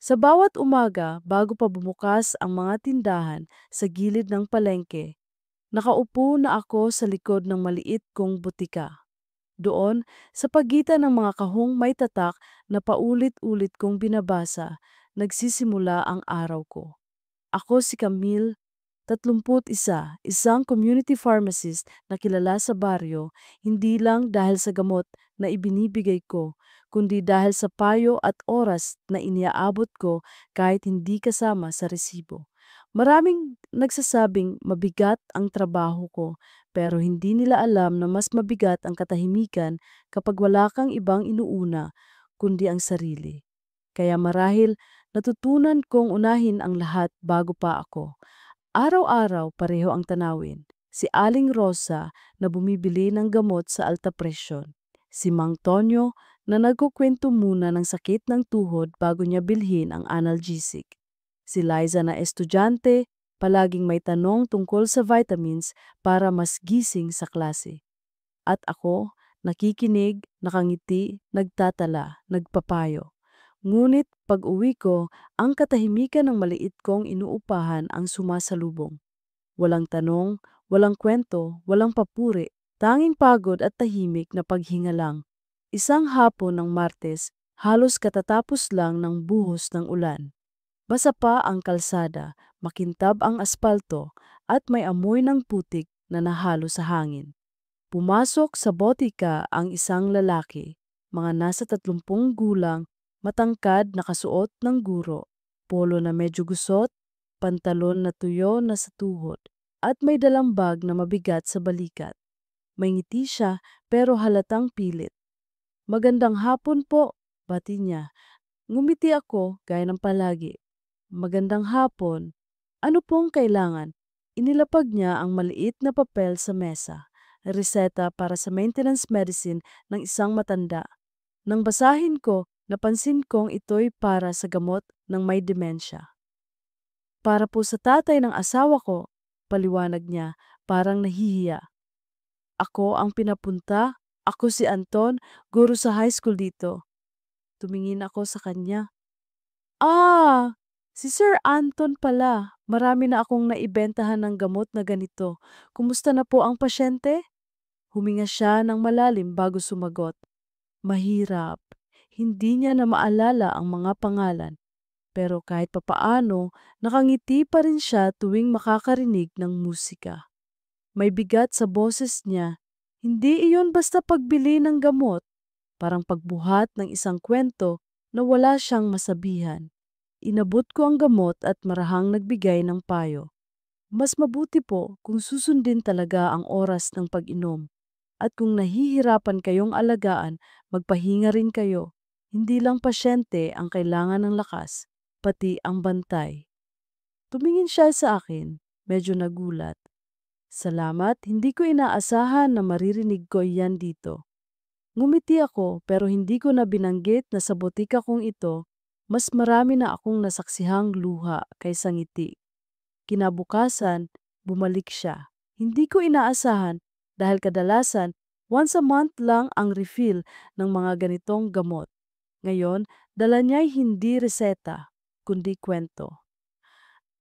Sa bawat umaga, bago pa bumukas ang mga tindahan sa gilid ng palengke, nakaupo na ako sa likod ng maliit kong butika. Doon, sa pagitan ng mga kahong may tatak na paulit-ulit kong binabasa, nagsisimula ang araw ko. Ako si Camille, 31, isang community pharmacist na kilala sa baryo, hindi lang dahil sa gamot na ibinibigay ko, kundi dahil sa payo at oras na iniaabot ko kahit hindi kasama sa resibo. Maraming nagsasabing mabigat ang trabaho ko, pero hindi nila alam na mas mabigat ang katahimikan kapag wala kang ibang inuuna, kundi ang sarili. Kaya marahil natutunan kong unahin ang lahat bago pa ako. Araw-araw pareho ang tanawin. Si Aling Rosa na bumibili ng gamot sa alta presyon. Si Mang Tonyo na nagkukwento muna ng sakit ng tuhod bago niya bilhin ang analgesic. Si Liza na estudyante, palaging may tanong tungkol sa vitamins para mas gising sa klase. At ako, nakikinig, nakangiti, nagtatala, nagpapayo. Ngunit pag-uwi ko, ang katahimikan ng maliit kong inuupahan ang sumasalubong. Walang tanong, walang kwento, walang papuri, tanging pagod at tahimik na paghinga lang. Isang hapon ng Martes, halos katatapos lang ng buhos ng ulan. Basa pa ang kalsada, makintab ang aspalto, at may amoy ng putik na nahalo sa hangin. Pumasok sa botika ang isang lalaki, mga nasa 30 gulang, matangkad, nakasuot ng guro, polo na medyo gusot, pantalon na tuyo na sa tuhod, at may dalang bag na mabigat sa balikat. May ngiti siya pero halatang pilit. Magandang hapon po, bati niya. Ngumiti ako gaya ng palagi. Magandang hapon. Ano pong kailangan? Inilapag niya ang maliit na papel sa mesa, reseta para sa maintenance medicine ng isang matanda. Nang basahin ko, napansin kong ito'y para sa gamot ng may demensya. Para po sa tatay ng asawa ko, paliwanag niya, parang nahihiya. Ako ang pinapunta, ako si Anton, guro sa high school dito. Tumingin ako sa kanya. Ah, si Sir Anton pala. Marami na akong naibentahan ng gamot na ganito. Kumusta na po ang pasyente? Huminga siya ng malalim bago sumagot. Mahirap. Hindi niya na maalala ang mga pangalan. Pero kahit papaano, nakangiti pa rin siya tuwing makakarinig ng musika. May bigat sa boses niya. Hindi iyon basta pagbili ng gamot. Parang pagbuhat ng isang kwento na wala siyang masabihan. Inabot ko ang gamot at marahang nagbigay ng payo. Mas mabuti po kung susundin talaga ang oras ng pag-inom. At kung nahihirapan kayong alagaan, magpahinga rin kayo. Hindi lang pasyente ang kailangan ng lakas, pati ang bantay. Tumingin siya sa akin, medyo nagulat. Salamat, hindi ko inaasahan na maririnig ko iyan dito. Ngumiti ako pero hindi ko na binanggit na sa botika kong ito, mas marami na akong nasaksihang luha kaysa ngiti. Kinabukasan, bumalik siya. Hindi ko inaasahan dahil kadalasan once a month lang ang refill ng mga ganitong gamot. Ngayon, dala niya'y hindi reseta, kundi kwento.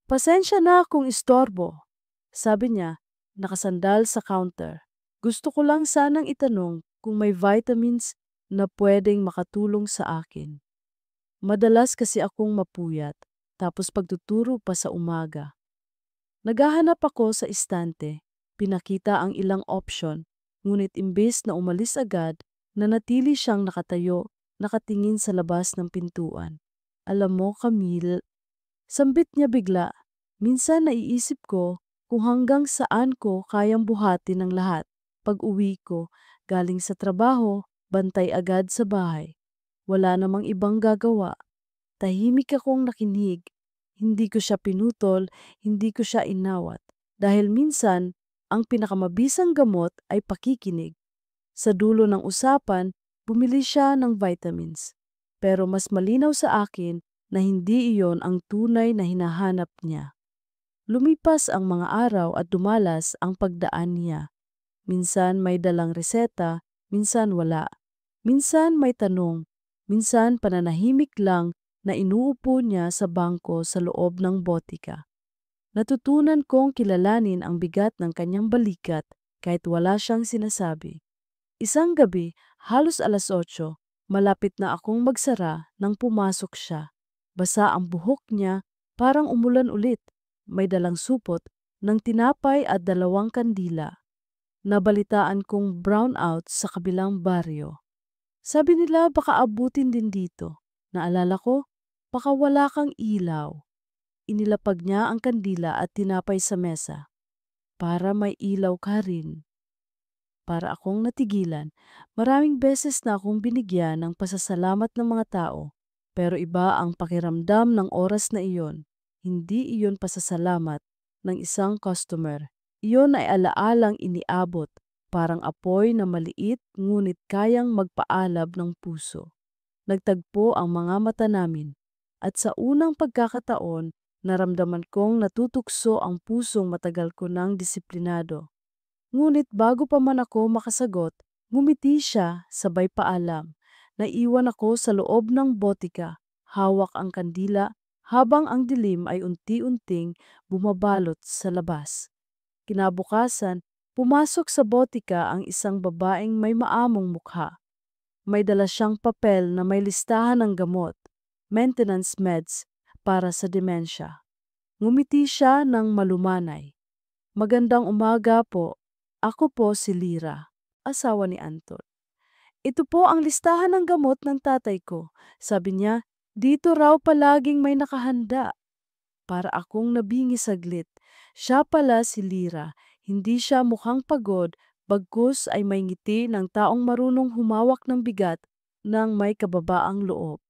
Pasensya na kung istorbo, sabi niya, nakasandal sa counter. Gusto ko lang sanang itanong kung may vitamins na pwedeng makatulong sa akin. Madalas kasi akong mapuyat, tapos pagtuturo pa sa umaga. Naghahanap ako sa istante, pinakita ang ilang option, ngunit imbes na umalis agad, nanatili siyang nakatayo, nakatingin sa labas ng pintuan. Alam mo, Camille, sambit niya bigla, minsan naiisip ko kung hanggang saan ko kayang buhatin ang lahat. Pag-uwi ko, galing sa trabaho, bantay agad sa bahay. Wala namang ibang gagawa. Tahimik akong nakinig. Hindi ko siya pinutol, hindi ko siya inawat. Dahil minsan, ang pinakamabisang gamot ay pakikinig. Sa dulo ng usapan, bumili siya ng vitamins. Pero mas malinaw sa akin na hindi iyon ang tunay na hinahanap niya. Lumipas ang mga araw at dumalas ang pagdaan niya. Minsan may dalang reseta, minsan wala. Minsan may tanong, minsan pananahimik lang na inuupo niya sa bangko sa loob ng botika. Natutunan kong kilalanin ang bigat ng kanyang balikat kahit wala siyang sinasabi. Isang gabi, halos 8:00, malapit na akong magsara nang pumasok siya. Basa ang buhok niya, parang umulan ulit. May dalang supot ng tinapay at 2 kandila. Nabalitaan kong brownout sa kabilang baryo. Sabi nila baka abutin din dito. Naalala ko, baka wala kang ilaw. Inilapag niya ang kandila at tinapay sa mesa. Para may ilaw ka rin. Para akong natigilan. Maraming beses na akong binigyan ng pasasalamat ng mga tao, pero iba ang pakiramdam ng oras na iyon. Hindi iyon pasasalamat ng isang customer. Iyon ay alaalang iniabot, parang apoy na maliit ngunit kayang magpaalab ng puso. Nagtagpo ang mga mata namin, at sa unang pagkakataon, naramdaman kong natutukso ang pusong matagal ko ng disiplinado. Ngunit bago pa man ako makasagot, ngumiti siya sabay paalam. Naiwan ako sa loob ng botika, hawak ang kandila habang ang dilim ay unti-unting bumabalot sa labas. Kinabukasan, pumasok sa botika ang isang babaeng may maamong mukha. May dala siyang papel na may listahan ng gamot, maintenance meds para sa demensya. Ngumiti siya ng malumanay. Magandang umaga po. Ako po si Lira, asawa ni Anton. Ito po ang listahan ng gamot ng tatay ko. Sabi niya, dito raw palaging may nakahanda. Para akong nabingi saglit. Siya pala si Lira. Hindi siya mukhang pagod, bagkus ay may ngiti ng taong marunong humawak ng bigat ng may kababaang loob.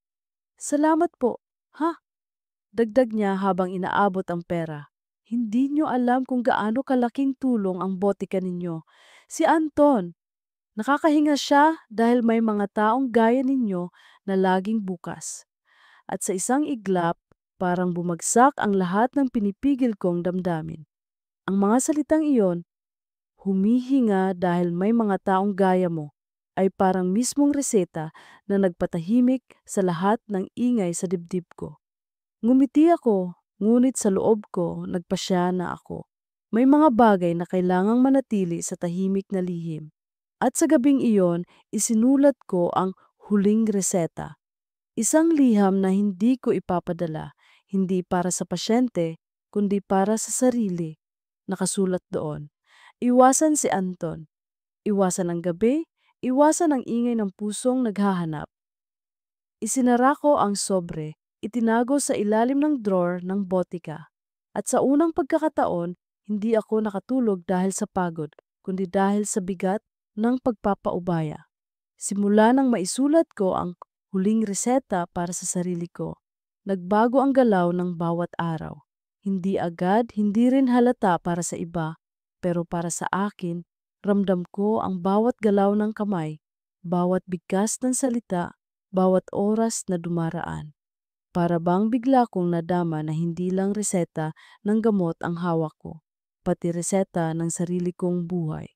Salamat po. Ha? Dagdag niya habang inaabot ang pera. Hindi niyo alam kung gaano kalaking tulong ang botika ninyo. Si Anton, nakakahinga siya dahil may mga taong gaya ninyo na laging bukas. At sa isang iglap, parang bumagsak ang lahat ng pinipigil kong damdamin. Ang mga salitang iyon, humihinga dahil may mga taong gaya mo, ay parang mismong reseta na nagpatahimik sa lahat ng ingay sa dibdib ko. Ngumiti ako, ngunit sa loob ko nagpasya na ako. May mga bagay na kailangang manatili sa tahimik na lihim. At sa gabing iyon, isinulat ko ang huling reseta. Isang liham na hindi ko ipapadala, hindi para sa pasyente, kundi para sa sarili. Nakasulat doon. Iwasan si Anton. Iwasan ang gabi, iwasan ang ingay ng pusong naghahanap. Isinara ko ang sobre, itinago sa ilalim ng drawer ng botika. At sa unang pagkakataon, hindi ako nakatulog dahil sa pagod, kundi dahil sa bigat ng pagpapaubaya. Simula nang maisulat ko ang huling reseta para sa sarili ko, nagbago ang galaw ng bawat araw. Hindi agad, hindi rin halata para sa iba, pero para sa akin, ramdam ko ang bawat galaw ng kamay, bawat bigkas ng salita, bawat oras na dumaraan. Para bang bigla kong nadama na hindi lang reseta ng gamot ang hawak ko, pati reseta ng sarili kong buhay.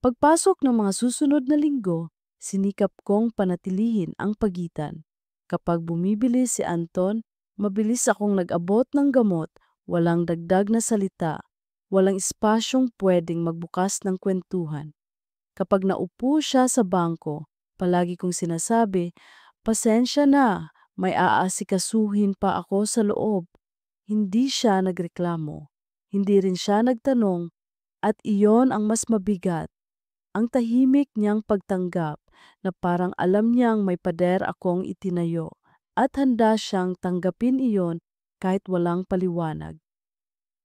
Pagpasok ng mga susunod na linggo, sinikap kong panatilihin ang pagitan. Kapag bumibili si Anton, mabilis akong nag-abot ng gamot, walang dagdag na salita, walang espasyong pwedeng magbukas ng kwentuhan. Kapag naupo siya sa bangko, palagi kong sinasabi, pasensya na, may aasikasuhin pa ako sa loob. Hindi siya nagreklamo, hindi rin siya nagtanong, at iyon ang mas mabigat. Ang tahimik niyang pagtanggap na parang alam niyang may pader akong itinayo at handa siyang tanggapin iyon kahit walang paliwanag.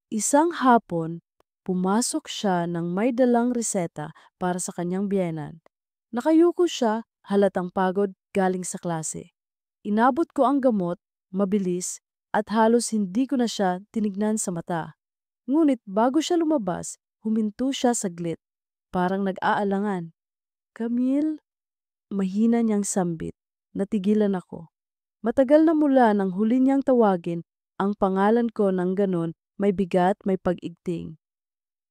Isang hapon, pumasok siya ng may dalang reseta para sa kanyang biyenan. Nakayuko siya, halatang pagod galing sa klase. Inabot ko ang gamot, mabilis, at halos hindi ko na siya tinignan sa mata. Ngunit bago siya lumabas, huminto siya saglit, parang nag-aalangan. Camille, mahina niyang sambit. Natigilan ako. Matagal na mula nang huli niyang tawagin ang pangalan ko ng ganon, may bigat, may pag-igting.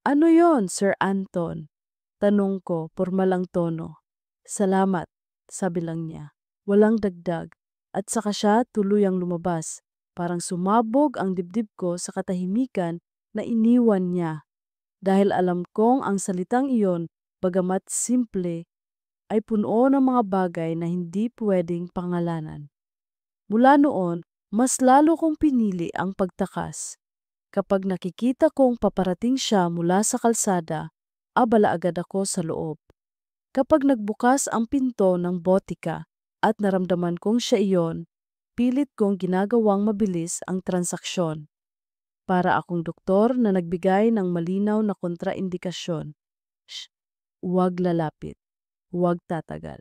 Ano yon, Sir Anton? Tanong ko, pormalang tono. Salamat, sabi lang niya. Walang dagdag. At saka siya tuluyang lumabas. Parang sumabog ang dibdib ko sa katahimikan na iniwan niya. Dahil alam kong ang salitang iyon, bagamat simple, ay puno ng mga bagay na hindi pwedeng pangalanan. Mula noon, mas lalo kong pinili ang pagtakas. Kapag nakikita kong paparating siya mula sa kalsada, abala agad ako sa loob. Kapag nagbukas ang pinto ng botika at naramdaman kong siya iyon, pilit kong ginagawang mabilis ang transaksyon. Para akong doktor na nagbigay ng malinaw na kontraindikasyon. Shh, huwag lalapit, huwag tatagal.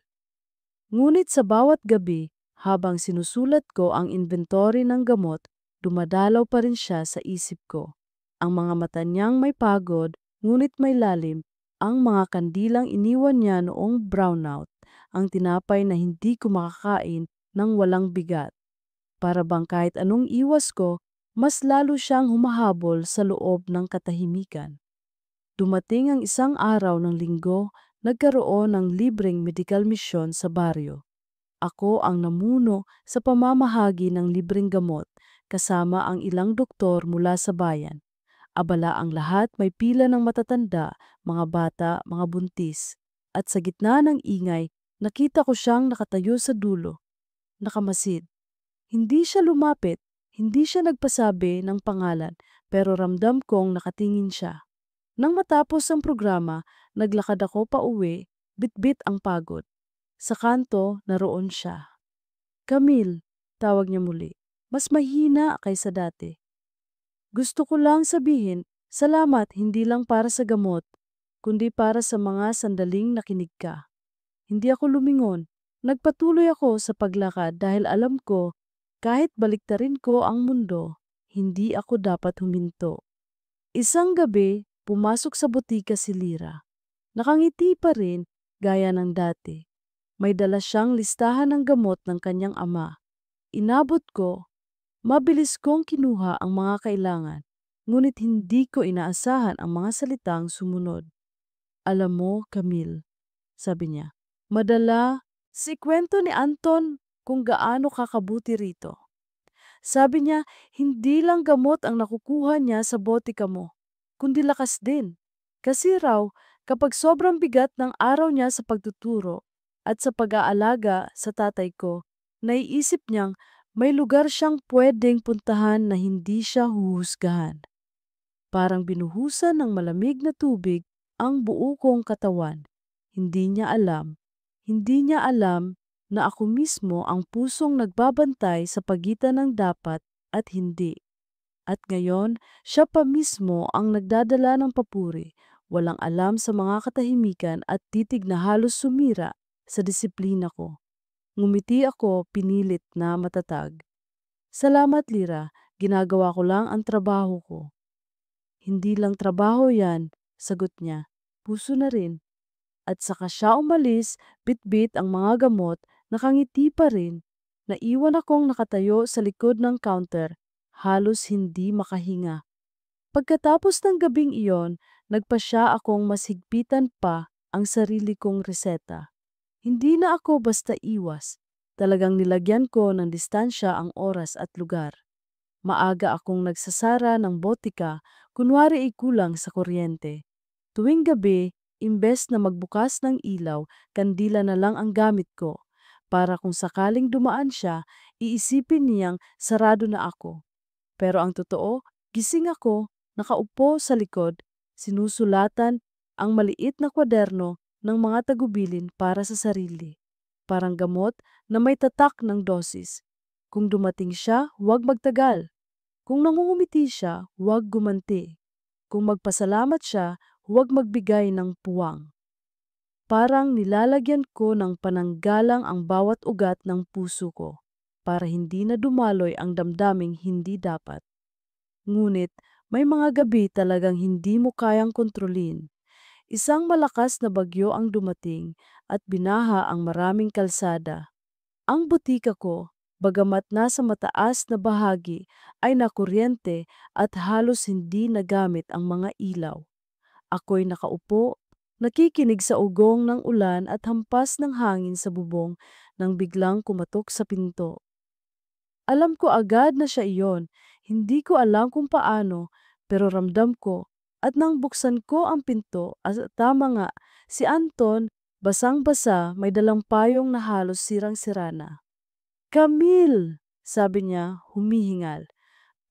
Ngunit sa bawat gabi, habang sinusulat ko ang inventory ng gamot, dumadalaw pa rin siya sa isip ko. Ang mga mata niyang may pagod, ngunit may lalim, ang mga kandilang iniwan niya noong brownout, ang tinapay na hindi ko makakain ng walang bigat. Para bang kahit anong iwas ko, mas lalo siyang humahabol sa loob ng katahimikan. Dumating ang isang araw ng linggo, nagkaroon ng libreng medical mission sa baryo. Ako ang namuno sa pamamahagi ng libreng gamot, kasama ang ilang doktor mula sa bayan. Abala ang lahat, may pila ng matatanda, mga bata, mga buntis. At sa gitna ng ingay, nakita ko siyang nakatayo sa dulo, nakamasid. Hindi siya lumapit, hindi siya nagpasabi ng pangalan, pero ramdam kong nakatingin siya. Nang matapos ang programa, naglakad ako pauwi, bitbit ang pagod. Sa kanto, naroon siya. Camille, tawag niya muli. Mas mahina kaysa dati. Gusto ko lang sabihin, salamat hindi lang para sa gamot, kundi para sa mga sandaling nakinig ka. Hindi ako lumingon. Nagpatuloy ako sa paglakad dahil alam ko, kahit baliktarin ko ang mundo, hindi ako dapat huminto. Isang gabi, pumasok sa butika si Lira. Nakangiti pa rin, gaya ng dati. May dala siyang listahan ng gamot ng kanyang ama. Inabot ko, mabilis kong kinuha ang mga kailangan, ngunit hindi ko inaasahan ang mga salitang sumunod. Alam mo, Camille, sabi niya, madala, si kwento ni Anton kung gaano kakabuti rito. Sabi niya, hindi lang gamot ang nakukuha niya sa botika mo, kundi lakas din. Kasi raw, kapag sobrang bigat ng araw niya sa pagtuturo at sa pag-aalaga sa tatay ko, naiisip niyang may lugar siyang pwedeng puntahan na hindi siya huhusgahan. Parang binuhusan ng malamig na tubig ang buo kong katawan. Hindi niya alam na ako mismo ang pusong nagbabantay sa pagitan ng dapat at hindi. At ngayon, siya pa mismo ang nagdadala ng papuri, walang alam sa mga katahimikan at titig na halos sumira sa disiplina ko. Ngumiti ako, pinilit na matatag. Salamat, Lira. Ginagawa ko lang ang trabaho ko. Hindi lang trabaho yan, sagot niya. Puso na rin. At saka siya umalis, bitbit ang mga gamot, nakangiti pa rin. Naiwan akong nakatayo sa likod ng counter, halos hindi makahinga. Pagkatapos ng gabing iyon, nagpasya akong mas higpitan pa ang sarili kong reseta. Hindi na ako basta iwas. Talagang nilagyan ko ng distansya ang oras at lugar. Maaga akong nagsasara ng botika, kunwari ay kulang sa kuryente. Tuwing gabi, imbes na magbukas ng ilaw, kandila na lang ang gamit ko. Para kung sakaling dumaan siya, iisipin niyang sarado na ako. Pero ang totoo, gising ako, nakaupo sa likod, sinusulatan ang maliit na kwaderno ng mga tagubilin para sa sarili. Parang gamot na may tatak ng dosis. Kung dumating siya, huwag magtagal. Kung nangungumiti siya, huwag gumanti. Kung magpasalamat siya, huwag magbigay ng puwang. Parang nilalagyan ko ng pananggalang ang bawat ugat ng puso ko para hindi na dumaloy ang damdaming hindi dapat. Ngunit may mga gabi talagang hindi mo kayang kontrolin. Isang malakas na bagyo ang dumating at binaha ang maraming kalsada. Ang butika ko, bagamat nasa mataas na bahagi, ay nakuryente at halos hindi nagamit ang mga ilaw. Ako'y nakaupo, nakikinig sa ugong ng ulan at hampas ng hangin sa bubong nang biglang kumatok sa pinto. Alam ko agad na siya iyon. Hindi ko alam kung paano, pero ramdam ko. At nang buksan ko ang pinto, tama nga, si Anton, basang-basa, may dalang payong na halos sirang-sira na. Camille! Sabi niya, humihingal.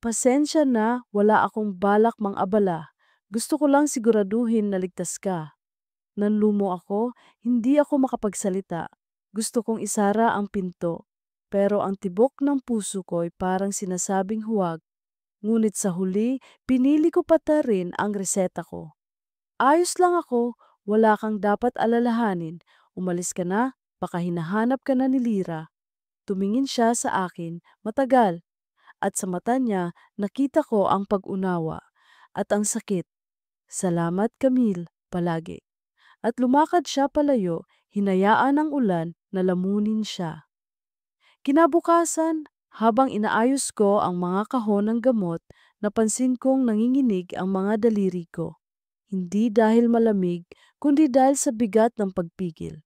Pasensya na, wala akong balak mang-abala. Gusto ko lang siguraduhin na ligtas ka. Nanlumo ako, hindi ako makapagsalita. Gusto kong isara ang pinto, pero ang tibok ng puso ko ay parang sinasabing huwag. Ngunit sa huli, pinili ko patarin ang reseta ko. Ayos lang ako, wala kang dapat alalahanin. Umalis ka na, baka hinahanap ka na ni Lira. Tumingin siya sa akin, matagal, at sa mata niya nakita ko ang pag-unawa at ang sakit. Salamat, Camille, palagi. At lumakad siya palayo, hinayaan ng ulan na lamunin siya. Kinabukasan, habang inaayos ko ang mga kahon ng gamot, napansin kong nanginginig ang mga daliri ko. Hindi dahil malamig, kundi dahil sa bigat ng pagpigil.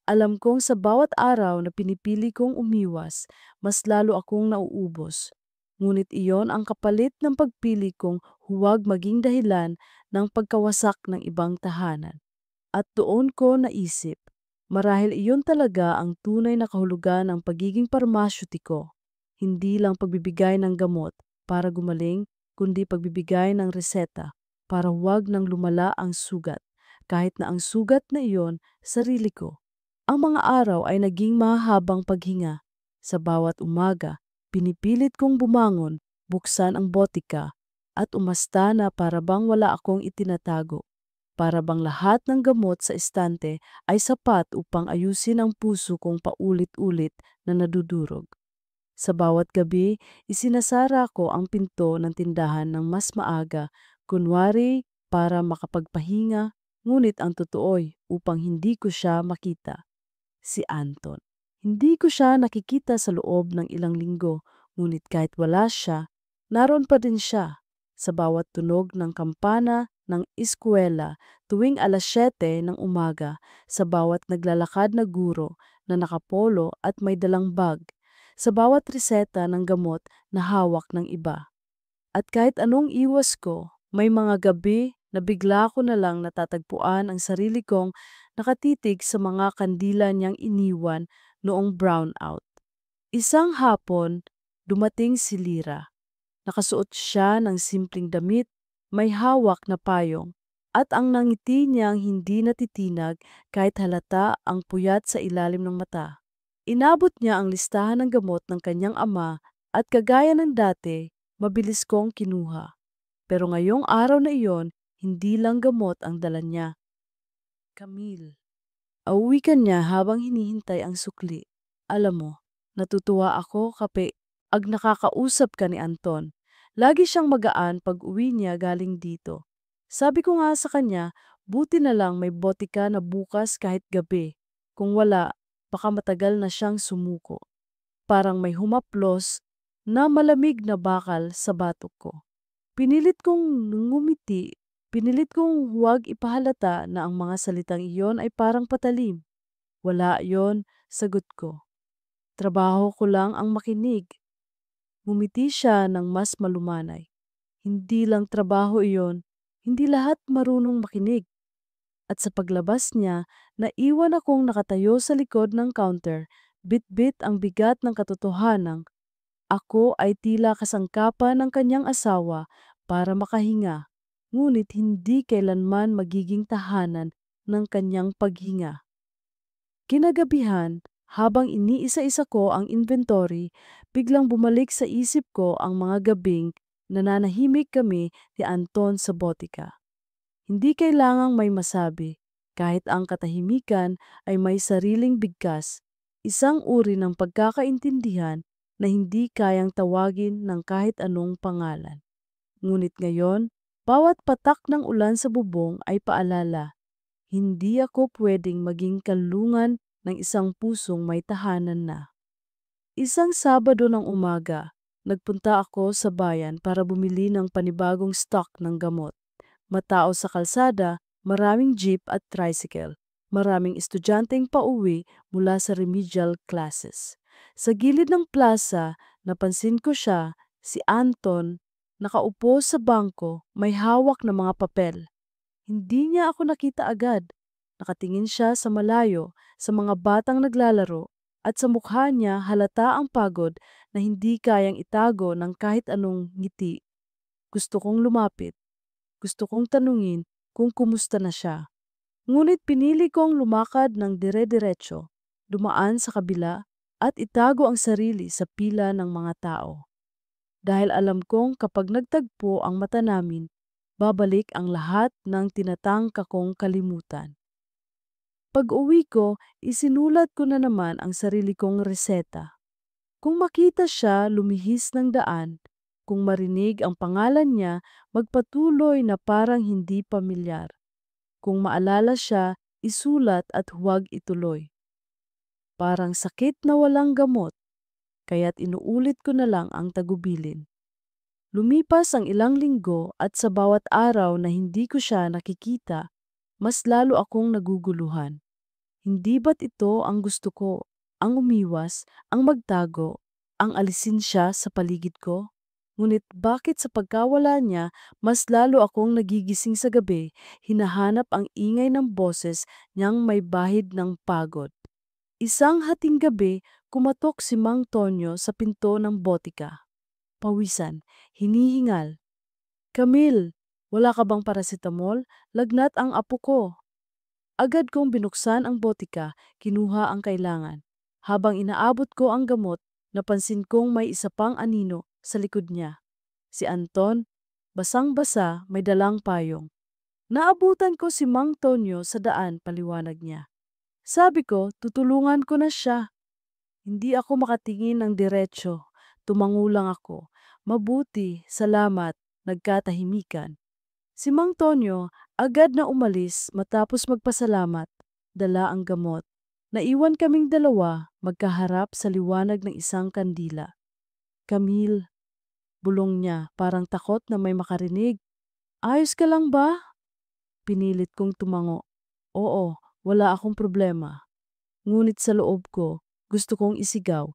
Alam kong sa bawat araw na pinipili kong umiwas, mas lalo akong nauubos. Ngunit iyon ang kapalit ng pagpili kong huwag maging dahilan ng pagkawasak ng ibang tahanan. At doon ko naisip, marahil iyon talaga ang tunay na kahulugan ng pagiging parmasyutiko. Hindi lang pagbibigay ng gamot para gumaling, kundi pagbibigay ng reseta para huwag nang lumala ang sugat, kahit na ang sugat na iyon, sarili ko. Ang mga araw ay naging mahabang paghinga. Sa bawat umaga, pinipilit kong bumangon, buksan ang botika, at umasta na para bang wala akong itinatago. Para bang lahat ng gamot sa estante ay sapat upang ayusin ang puso kong paulit-ulit na nadudurog. Sa bawat gabi, isinasara ko ang pinto ng tindahan ng mas maaga, kunwari para makapagpahinga, ngunit ang totoo'y upang hindi ko siya makita. Si Anton. Hindi ko siya nakikita sa loob ng ilang linggo, ngunit kahit wala siya, naroon pa din siya. Sa bawat tunog ng kampana ng eskwela tuwing 7:00 ng umaga, sa bawat naglalakad na guro na nakapolo at may dalang bag, sa bawat reseta ng gamot na hawak ng iba. At kahit anong iwas ko, may mga gabi na bigla ko na lang natatagpuan ang sarili kong nakatitig sa mga kandila niyang iniwan noong brownout. Isang hapon, dumating si Lira. Nakasuot siya ng simpleng damit, may hawak na payong, at ang nangiti niyang hindi natitinag kahit halata ang puyat sa ilalim ng mata. Inabot niya ang listahan ng gamot ng kanyang ama at kagaya ng dati, mabilis kong kinuha. Pero ngayong araw na iyon, hindi lang gamot ang dala niya. Camille. Auwikan niya habang hinihintay ang sukli. Alam mo, natutuwa ako nakakausap ka ni Anton. Lagi siyang magaan pag uwi niya galing dito. Sabi ko nga sa kanya, buti na lang may botika na bukas kahit gabi. Kung wala, baka matagal na siyang sumuko. Parang may humaplos na malamig na bakal sa batok ko. Pinilit kong ngumiti, pinilit kong huwag ipahalata na ang mga salitang iyon ay parang patalim. Wala yon, sagot ko. Trabaho ko lang ang makinig. Ngumiti siya ng mas malumanay. Hindi lang trabaho iyon, hindi lahat marunong makinig. At sa paglabas niya, naiwan akong nakatayo sa likod ng counter, bit-bit ang bigat ng katotohanang ako ay tila kasangkapan ng kanyang asawa para makahinga, ngunit hindi kailanman magiging tahanan ng kanyang paghinga. Kinagabihan, habang iniisa-isa ko ang inventory, biglang bumalik sa isip ko ang mga gabing nananahimik kami ni Anton sa botika. Hindi kailangang may masabi, kahit ang katahimikan ay may sariling bigkas, isang uri ng pagkakaintindihan na hindi kayang tawagin ng kahit anong pangalan. Ngunit ngayon, bawat patak ng ulan sa bubong ay paalala, hindi ako pwedeng maging kalungan ng isang pusong may tahanan na. Isang Sabado ng umaga, nagpunta ako sa bayan para bumili ng panibagong stock ng gamot. Matao sa kalsada, maraming jeep at tricycle. Maraming estudyanteng pauwi mula sa remedial classes. Sa gilid ng plaza, Napansin ko siya, si Anton, nakaupo sa bangko, may hawak na mga papel. Hindi niya ako nakita agad. Nakatingin siya sa malayo, sa mga batang naglalaro, at sa mukha niya halata ang pagod na hindi kayang itago ng kahit anong ngiti. Gusto kong lumapit. Gusto kong tanungin kung kumusta na siya. Ngunit pinili kong lumakad ng dire-diretso, dumaan sa kabila, at itago ang sarili sa pila ng mga tao. Dahil alam kong kapag nagtagpo ang mata namin, babalik ang lahat ng tinatangka kong kalimutan. Pag-uwi ko, isinulat ko na naman ang sarili kong reseta. Kung makita siya lumihis ng daan, kung marinig ang pangalan niya, magpatuloy na parang hindi pamilyar. Kung maalala siya, isulat at huwag ituloy. Parang sakit na walang gamot, kaya't inuulit ko na lang ang tagubilin. Lumipas ang ilang linggo at sa bawat araw na hindi ko siya nakikita, mas lalo akong naguguluhan. Hindi ba't ito ang gusto ko? Ang umiwas, ang magtago, ang alisin siya sa paligid ko? Ngunit bakit sa pagkawala niya, mas lalo akong nagigising sa gabi, hinahanap ang ingay ng boses niyang may bahid ng pagod. Isang hating gabi, kumatok si Mang Tonyo sa pinto ng botika. Pawisan, hinihingal. Camille, wala ka bang paracetamol? Lagnat ang apo ko. Agad kong binuksan ang botika, kinuha ang kailangan. Habang inaabot ko ang gamot, napansin kong may isa pang anino sa likod niya. Si Anton, basang-basa, may dalang payong. Naabutan ko si Mang Tonyo sa daan, paliwanag niya. Sabi ko, tutulungan ko na siya. Hindi ako makatingin ng diretsyo. Tumangulang ako. Mabuti, salamat, nagkatahimikan. Si Mang Tonyo agad na umalis matapos magpasalamat, dala ang gamot. Naiwan kaming dalawa magkaharap sa liwanag ng isang kandila. Camille, bulong niya parang takot na may makarinig. Ayos ka lang ba? Pinilit kong tumango. Oo, wala akong problema. Ngunit sa loob ko, gusto kong isigaw.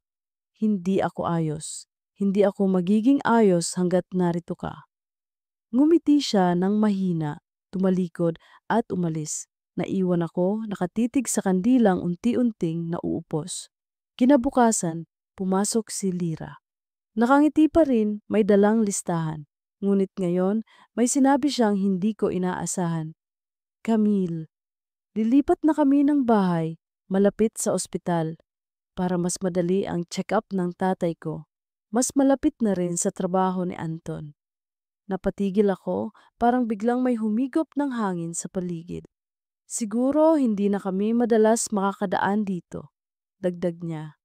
Hindi ako ayos. Hindi ako magiging ayos hanggat narito ka. Ngumiti siya ng mahina, tumalikod at umalis. Naiwan ako nakatitig sa kandilang unti-unting nauupos. Kinabukasan, pumasok si Lira. Nakangiti pa rin, may dalang listahan. Ngunit ngayon, may sinabi siyang hindi ko inaasahan. Camille, lilipat na kami ng bahay, malapit sa ospital, para mas madali ang check-up ng tatay ko. Mas malapit na rin sa trabaho ni Anton. Napatigil ako, parang biglang may humigop ng hangin sa paligid. Siguro hindi na kami madalas makakadaan dito, dagdag niya.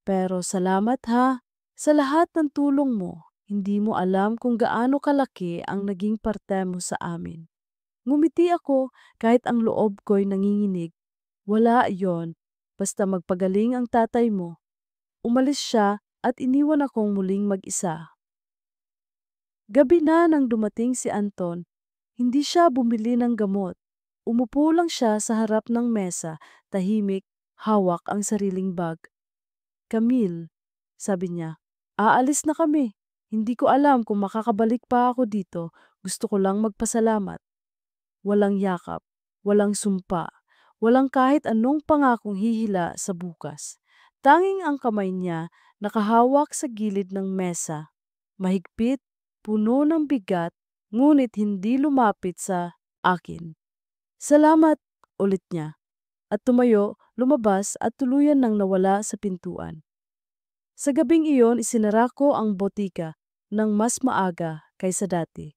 Pero salamat ha, sa lahat ng tulong mo. Hindi mo alam kung gaano kalaki ang naging parte mo sa amin. Ngumiti ako kahit ang loob ko'y nanginginig. Wala yon, basta magpagaling ang tatay mo. Umalis siya at iniwan akong muling mag-isa. Gabi na nang dumating si Anton, hindi siya bumili ng gamot. Umupo lang siya sa harap ng mesa, tahimik, hawak ang sariling bag. Camille, sabi niya, aalis na kami. Hindi ko alam kung makakabalik pa ako dito. Gusto ko lang magpasalamat. Walang yakap, walang sumpa, walang kahit anong pangakong hihila sa bukas. Tanging ang kamay niya nakahawak sa gilid ng mesa. Mahigpit, puno ng bigat, ngunit hindi lumapit sa akin. Salamat, ulit niya. At tumayo, lumabas at tuluyan nang nawala sa pintuan. Sa gabing iyon, isinara ko ang botika ng mas maaga kaysa dati.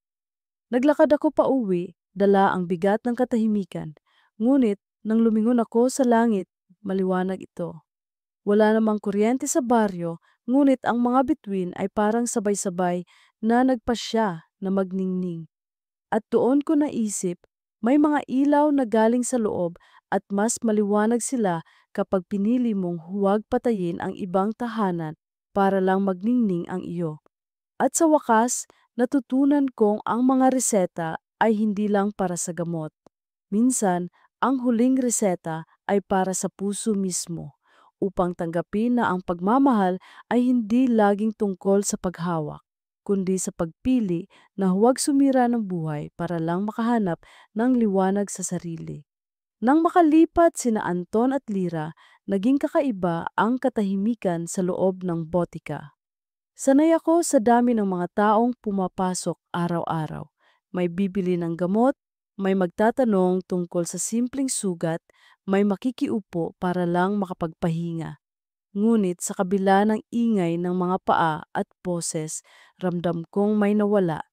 Naglakad ako pa uwi, dala ang bigat ng katahimikan. Ngunit, nang lumingon ako sa langit, maliwanag ito. Wala namang kuryente sa baryo, ngunit ang mga bituin ay parang sabay-sabay na nagpasya na magningning. At doon ko naisip, may mga ilaw na galing sa loob at mas maliwanag sila kapag pinili mong huwag patayin ang ibang tahanan para lang magningning ang iyo. At sa wakas, natutunan kong ang mga reseta ay hindi lang para sa gamot. Minsan, ang huling reseta ay para sa puso mismo. upang tanggapin na ang pagmamahal ay hindi laging tungkol sa paghawak, kundi sa pagpili na huwag sumira ng buhay para lang makahanap ng liwanag sa sarili. Nang makalipat sina Anton at Lira, naging kakaiba ang katahimikan sa loob ng botika. Sanay ako sa dami ng mga taong pumapasok araw-araw. May bibili ng gamot, may magtatanong tungkol sa simpleng sugat, may makikiupo para lang makapagpahinga. Ngunit sa kabila ng ingay ng mga paa at poses, ramdam kong may nawala.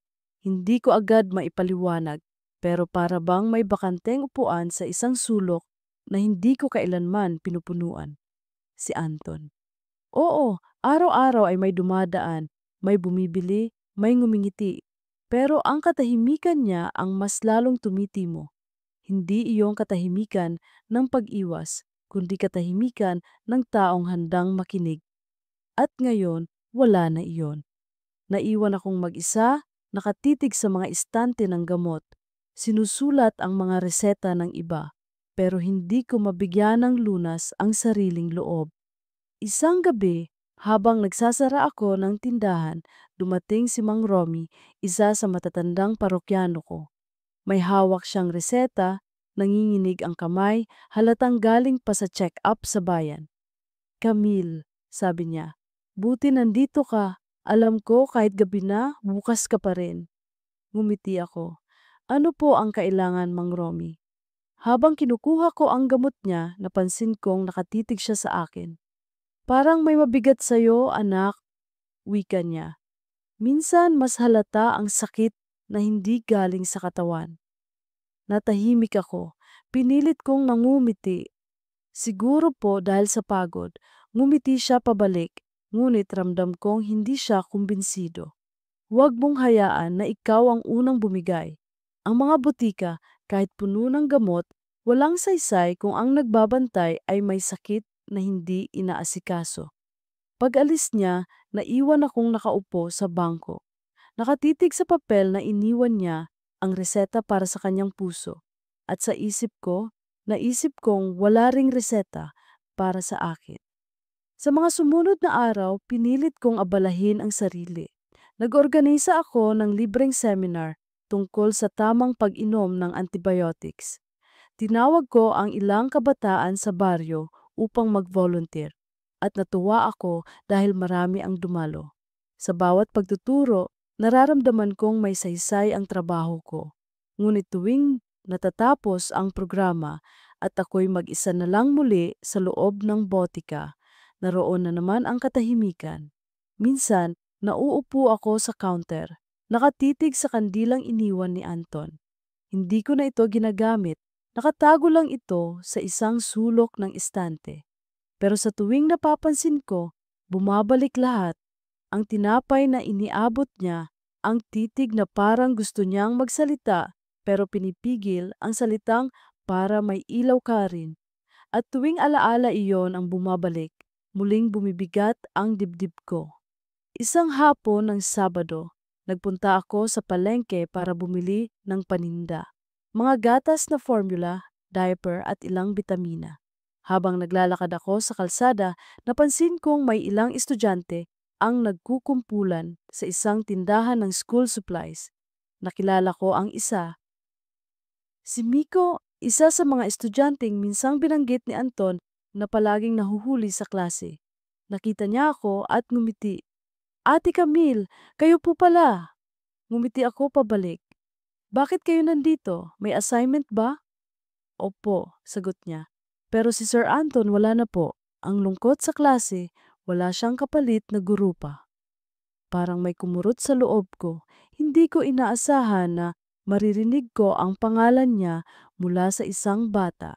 Hindi ko agad maipaliwanag, pero para bang may bakanteng upuan sa isang sulok na hindi ko kailanman pinupunuan. Si Anton. Oo, araw-araw ay may dumadaan, may bumibili, may ngumingiti. Pero ang katahimikan niya ang mas lalong tumitimo. Hindi iyong katahimikan ng pag-iwas, kundi katahimikan ng taong handang makinig. At ngayon, wala na iyon. Naiwan akong mag-isa, nakatitig sa mga istante ng gamot. Sinusulat ang mga reseta ng iba, pero hindi ko mabigyan ng lunas ang sariling loob. Isang gabi, habang nagsasara ako ng tindahan, dumating si Mang Romy, isa sa matatandang parokyano ko. May hawak siyang reseta, nanginginig ang kamay, halatang galing pa sa check-up sa bayan. Camille, sabi niya, buti nandito ka. Alam ko kahit gabi na, bukas ka pa rin. Ngumiti ako. Ano po ang kailangan, Mang Romy? Habang kinukuha ko ang gamot niya, napansin kong nakatitig siya sa akin. Parang may mabigat sa'yo, anak, wika niya. Minsan mas halata ang sakit na hindi galing sa katawan. Natahimik ako. Pinilit kong mangumiti. Siguro po dahil sa pagod, ngumiti siya pabalik, ngunit ramdam kong hindi siya kumbinsido. Huwag mong hayaan na ikaw ang unang bumigay. Ang mga butika, kahit puno ng gamot, walang saysay kung ang nagbabantay ay may sakit na hindi inaasikaso. Pag-alis niya, naiwan akong nakaupo sa bangko. Nakatitig sa papel na iniwan niya ang reseta para sa kanyang puso. At sa isip ko, naisip kong wala ring reseta para sa akin. Sa mga sumunod na araw, pinilit kong abalahin ang sarili. Nag-organisa ako ng libreng seminar tungkol sa tamang pag-inom ng antibiotics. Tinawag ko ang ilang kabataan sa baryo upang mag-volunteer at natuwa ako dahil marami ang dumalo. Sa bawat pagtuturo, nararamdaman kong may saysay ang trabaho ko. Ngunit tuwing natatapos ang programa at ako'y mag-isa na lang muli sa loob ng botika, naroon na naman ang katahimikan. Minsan, nauupo ako sa counter, nakatitig sa kandilang iniwan ni Anton. Hindi ko na ito ginagamit, nakatago lang ito sa isang sulok ng estante. Pero sa tuwing napapansin ko, bumabalik lahat, ang tinapay na iniabot niya, ang titig na parang gusto niyang magsalita pero pinipigil ang salitang para may ilaw ka rin. At tuwing alaala iyon ang bumabalik, muling bumibigat ang dibdib ko. Isang hapon ng Sabado, nagpunta ako sa palengke para bumili ng paninda. Mga gatas na formula, diaper at ilang bitamina. Habang naglalakad ako sa kalsada, napansin kong may ilang estudyante ang nagkukumpulan sa isang tindahan ng school supplies. Nakilala ko ang isa. Si Miko, isa sa mga estudyanteng minsang binanggit ni Anton na palaging nahuhuli sa klase. Nakita niya ako at ngumiti. Ate Camille, kayo po pala. Ngumiti ako pabalik. Bakit kayo nandito? May assignment ba? Opo, sagot niya. Pero si Sir Anton wala na po. Ang lungkot sa klase, wala siyang kapalit na guru pa. Parang may kumurot sa loob ko. Hindi ko inaasahan na maririnig ko ang pangalan niya mula sa isang bata.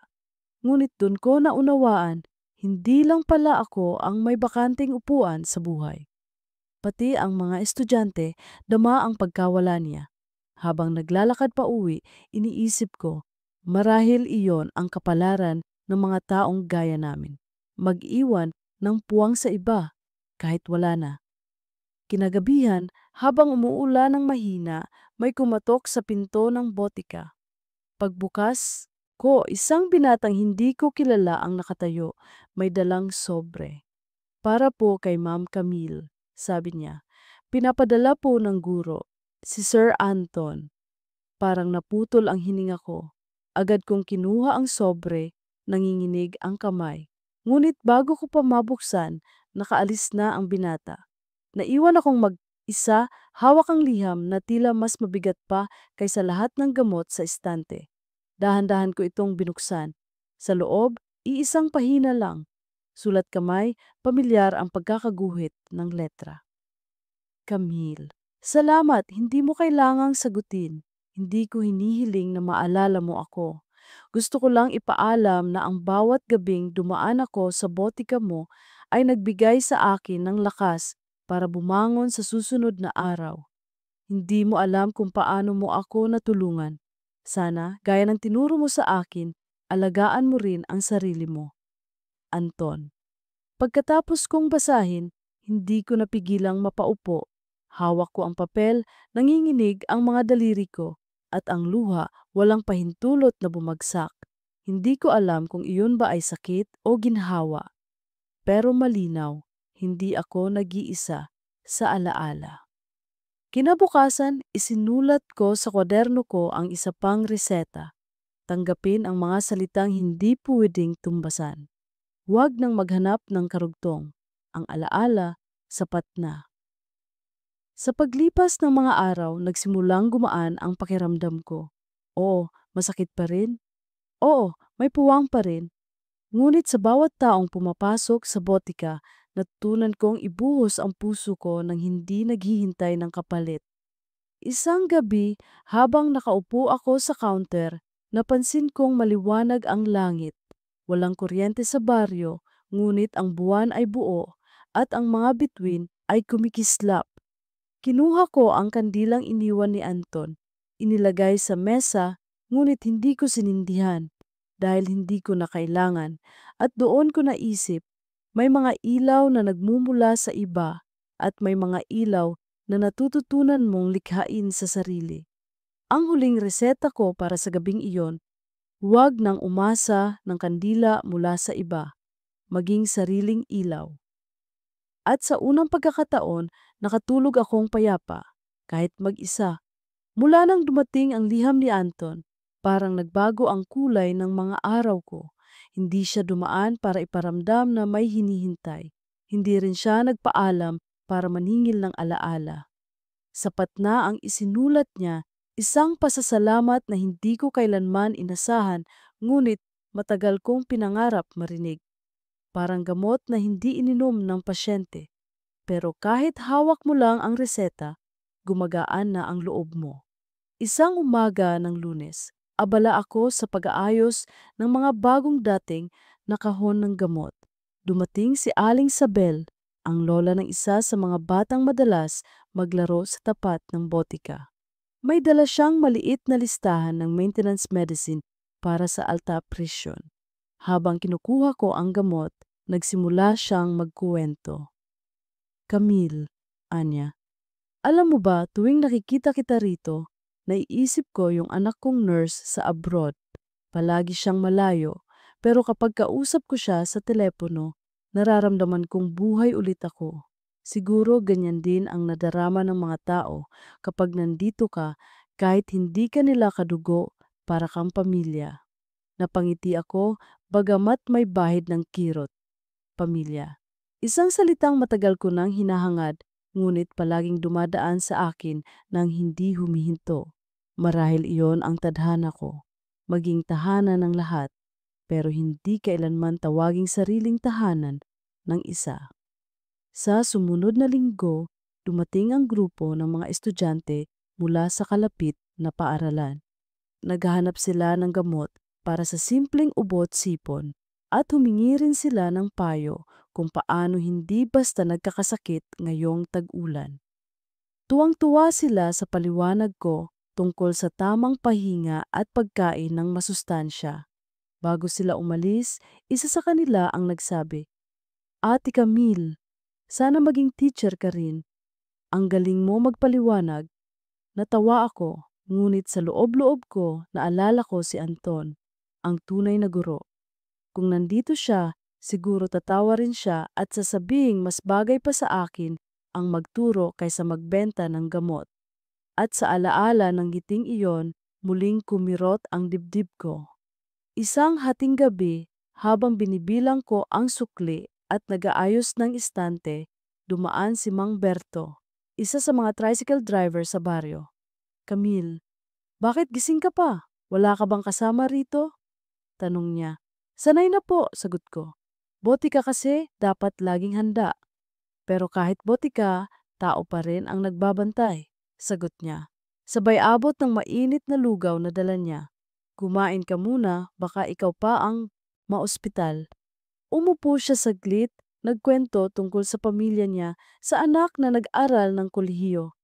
Ngunit dun ko naunawaan, hindi lang pala ako ang may bakanting upuan sa buhay. Pati ang mga estudyante, dama ang pagkawala niya. Habang naglalakad pa uwi, iniisip ko, marahil iyon ang kapalaran ng mga taong gaya namin. Mag-iwan ng puwang sa iba, kahit wala na. Kinagabihan, habang umuulan ng mahina, may kumatok sa pinto ng botika. Pagbukas, ko, isang binatang hindi ko kilala ang nakatayo, may dalang sobre. Para po kay Ma'am Camille, sabi niya. Pinapadala po ng guro, si Sir Anton. Parang naputol ang hininga ko. Agad kong kinuha ang sobre, nanginginig ang kamay. Ngunit bago ko pa mabuksan, nakaalis na ang binata. Naiwan akong mag-isa, hawak ang liham na tila mas mabigat pa kaysa lahat ng gamot sa estante. Dahan-dahan ko itong binuksan. Sa loob, iisang pahina lang. Sulat kamay, pamilyar ang pagkakaguhit ng letra. Camille, salamat, hindi mo kailangang sagutin. Hindi ko hinihiling na maalala mo ako. Gusto ko lang ipaalam na ang bawat gabing dumaan ako sa botika mo ay nagbigay sa akin ng lakas para bumangon sa susunod na araw. Hindi mo alam kung paano mo ako natulungan. Sana, gaya ng tinuro mo sa akin, alagaan mo rin ang sarili mo. Anton. Pagkatapos kong basahin, hindi ko napigilang mapaupo. Hawak ko ang papel, nanginginig ang mga daliri ko, at ang luha walang pahintulot na bumagsak. Hindi ko alam kung iyon ba ay sakit o ginhawa. Pero malinaw, hindi ako nag-iisa sa alaala. Kinabukasan, isinulat ko sa kwaderno ko ang isa pang reseta. Tanggapin ang mga salitang hindi pwedeng tumbasan. Huwag nang maghanap ng karugtong. Ang alaala, sapat na. Sa paglipas ng mga araw, nagsimulang gumaan ang pakiramdam ko. Oo, masakit pa rin. Oo, may puwang pa rin. Ngunit sa bawat taong pumapasok sa botika, natutunan kong ibuhos ang puso ko nang hindi naghihintay ng kapalit. Isang gabi, habang nakaupo ako sa counter, napansin kong maliwanag ang langit. Walang kuryente sa baryo, ngunit ang buwan ay buo at ang mga bituin ay kumikislap. Kinuha ko ang kandilang iniwan ni Anton. Inilagay sa mesa, ngunit hindi ko sinindihan dahil hindi ko na kailangan. At doon ko naisip, may mga ilaw na nagmumula sa iba at may mga ilaw na natututunan mong likhain sa sarili. Ang huling reseta ko para sa gabing iyon, huwag nang umasa ng kandila mula sa iba, maging sariling ilaw. At sa unang pagkakataon, nakatulog akong payapa, kahit mag-isa. Mula nang dumating ang liham ni Anton, parang nagbago ang kulay ng mga araw ko. Hindi siya dumaan para iparamdam na may hinihintay. Hindi rin siya nagpaalam para maningil ng alaala. Sapat na ang isinulat niya, isang pasasalamat na hindi ko kailanman inasahan, ngunit matagal kong pinangarap marinig. Parang gamot na hindi ininom ng pasyente. Pero kahit hawak mo lang ang reseta, gumagaan na ang loob mo. Isang umaga ng Lunes, abala ako sa pag-aayos ng mga bagong dating na kahon ng gamot. Dumating si Aling Sabel, ang lola ng isa sa mga batang madalas maglaro sa tapat ng botika. May dala siyang maliit na listahan ng maintenance medicine para sa alta presyon. Habang kinukuha ko ang gamot, nagsimula siyang magkuwento. Camille, Anya, alam mo ba tuwing nakikita kita rito, naiisip ko yung anak kong nurse sa abroad. Palagi siyang malayo, pero kapag kausap ko siya sa telepono, nararamdaman kong buhay ulit ako. Siguro ganyan din ang nadarama ng mga tao kapag nandito ka kahit hindi ka nila kadugo, para kang pamilya. Napangiti ako bagamat may bahid ng kirot. Pamilya. Isang salitang matagal ko nang hinahangad, ngunit palaging dumadaan sa akin nang hindi humihinto. Marahil iyon ang tadhana ko, maging tahanan ng lahat, pero hindi kailanman tawaging sariling tahanan ng isa. Sa sumunod na linggo, dumating ang grupo ng mga estudyante mula sa kalapit na paaralan. Naghahanap sila ng gamot para sa simpleng ubot-sipon at humingi rin sila ng payo kung paano hindi basta nagkakasakit ngayong tag-ulan. Tuwang-tuwa sila sa paliwanag ko tungkol sa tamang pahinga at pagkain ng masustansya. Bago sila umalis, isa sa kanila ang nagsabi, "Ate Camille, sana maging teacher ka rin. Ang galing mo magpaliwanag." Natawa ako, ngunit sa loob-loob ko naalala ko si Anton. ang tunay na guro. Kung nandito siya, siguro tatawa rin siya at sasabing mas bagay pa sa akin ang magturo kaysa magbenta ng gamot. At sa alaala ng ngiting iyon, muling kumirot ang dibdib ko. Isang hating gabi, habang binibilang ko ang sukli at nag-aayos ng istante, dumaan si Mang Berto, isa sa mga tricycle driver sa baryo. Camille, bakit gising ka pa? Wala ka bang kasama rito? Tanong niya. Sanay na po, sagot ko. Botika kasi dapat laging handa. Pero kahit botika, tao pa rin ang nagbabantay, sagot niya. Sabay abot ng mainit na lugaw na dala niya. Kumain ka muna, baka ikaw pa ang maospital. Umupo siya saglit, nagkwento tungkol sa pamilya niya, sa anak na nag-aral ng kolehiyo.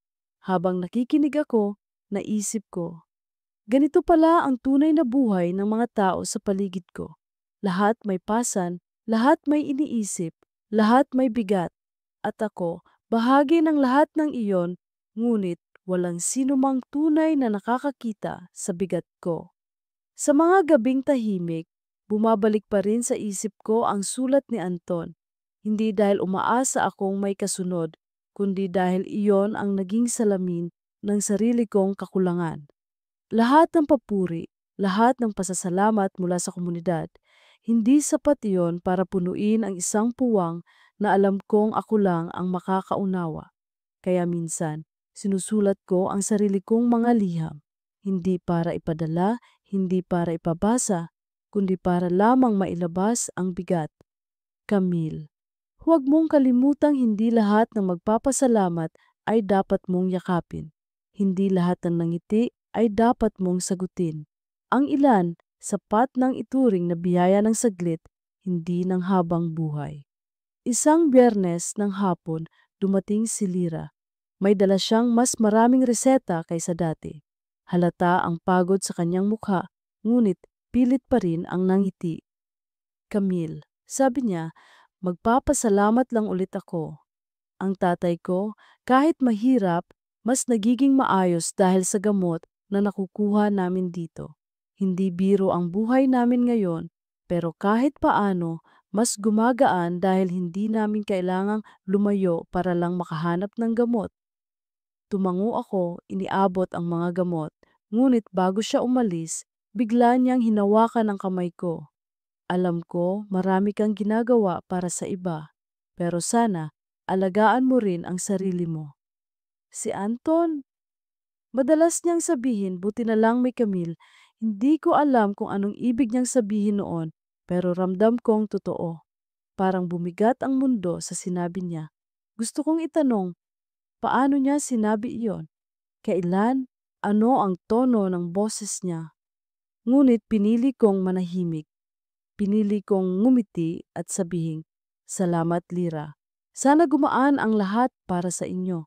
Habang nakikinig ako, naisip ko, ganito pala ang tunay na buhay ng mga tao sa paligid ko. Lahat may pasan, lahat may iniisip, lahat may bigat. At ako, bahagi ng lahat ng iyon, ngunit walang sinumang tunay na nakakakita sa bigat ko. Sa mga gabing tahimik, bumabalik pa rin sa isip ko ang sulat ni Anton. Hindi dahil umaasa akong may kasunod, kundi dahil iyon ang naging salamin ng sarili kong kakulangan. Lahat ng papuri, lahat ng pasasalamat mula sa komunidad, hindi sapat iyon para punuin ang isang puwang na alam kong ako lang ang makakaunawa. Kaya minsan, sinusulat ko ang sarili kong mga liham, hindi para ipadala, hindi para ipabasa, kundi para lamang mailabas ang bigat. Camille, huwag mong kalimutang hindi lahat ng magpapasalamat ay dapat mong yakapin. Hindi lahat ng nangiti ay dapat mong sagutin. Ang ilan, sapat ng ituring na biyaya ng saglit, hindi ng habang buhay. Isang Biyernes ng hapon, dumating si Lira. May dala siyang mas maraming reseta kaysa dati. Halata ang pagod sa kanyang mukha, ngunit pilit pa rin ang nangiti. Camille, sabi niya, magpapasalamat lang ulit ako. Ang tatay ko, kahit mahirap, mas nagiging maayos dahil sa gamot na nakukuha namin dito. Hindi biro ang buhay namin ngayon, pero kahit paano, mas gumagaan dahil hindi namin kailangang lumayo para lang makahanap ng gamot. Tumango ako, iniabot ang mga gamot, ngunit bago siya umalis, bigla niyang hinawakan ang kamay ko. Alam ko, marami kang ginagawa para sa iba, pero sana, alagaan mo rin ang sarili mo. Si Anton, madalas niyang sabihin, buti na lang may Camille. Hindi ko alam kung anong ibig niyang sabihin noon, pero ramdam kong totoo. Parang bumigat ang mundo sa sinabi niya. Gusto kong itanong, paano niya sinabi iyon? Kailan? Ano ang tono ng boses niya? Ngunit pinili kong manahimik. Pinili kong ngumiti at sabihin, Salamat Lira. Sana gumaan ang lahat para sa inyo.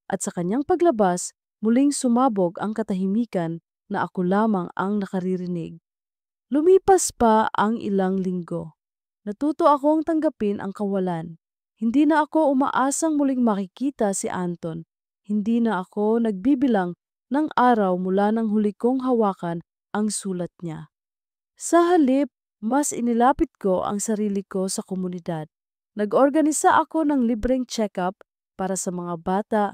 At sa kanyang paglabas, muling sumabog ang katahimikan na ako lamang ang nakaririnig. Lumipas pa ang ilang linggo. Natuto akong tanggapin ang kawalan. Hindi na ako umaasang muling makikita si Anton. Hindi na ako nagbibilang ng araw mula nang huli kong hawakan ang sulat niya. Sa halip, mas inilapit ko ang sarili ko sa komunidad. Nag-organisa ako ng libreng check-up para sa mga bata,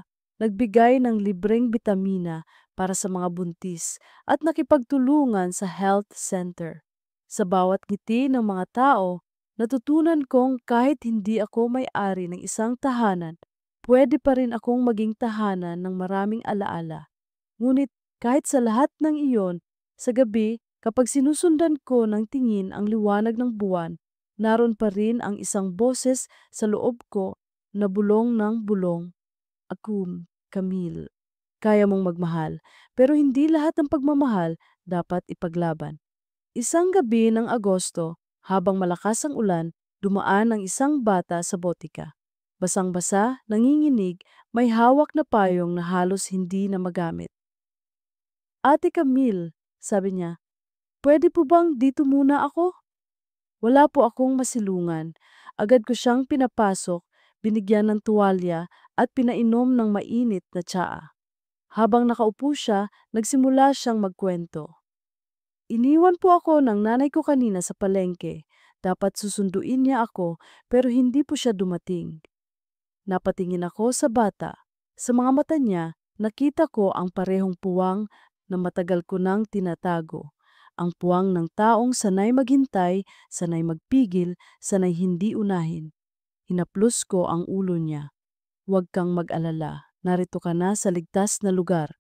nagbigay ng libreng bitamina para sa mga buntis at nakipagtulungan sa health center. Sa bawat ngiti ng mga tao, natutunan kong kahit hindi ako may-ari ng isang tahanan, pwede pa rin akong maging tahanan ng maraming alaala. Ngunit kahit sa lahat ng iyon, sa gabi, kapag sinusundan ko ng tingin ang liwanag ng buwan, naroon pa rin ang isang boses sa loob ko na bulong ng bulong. Akum, Camille, kaya mong magmahal, pero hindi lahat ng pagmamahal dapat ipaglaban. Isang gabi ng Agosto, habang malakas ang ulan, dumaan ang isang bata sa botika. Basang-basa, nanginginig, may hawak na payong na halos hindi na magamit. Ate Camille, sabi niya, pwede po bang dito muna ako? Wala po akong masilungan. Agad ko siyang pinapasok, binigyan ng tuwalya at pinainom ng mainit na tsaa. Habang nakaupo siya, nagsimula siyang magkwento. Iniwan po ako ng nanay ko kanina sa palengke. Dapat susunduin niya ako pero hindi po siya dumating. Napatingin ako sa bata. Sa mga mata niya, nakita ko ang parehong puwang na matagal ko nang tinatago. Ang puwang ng taong sanay maghintay, sanay magpigil, sanay hindi unahin. Hinaplos ko ang ulo niya. Huwag kang mag-alala, narito ka na sa ligtas na lugar.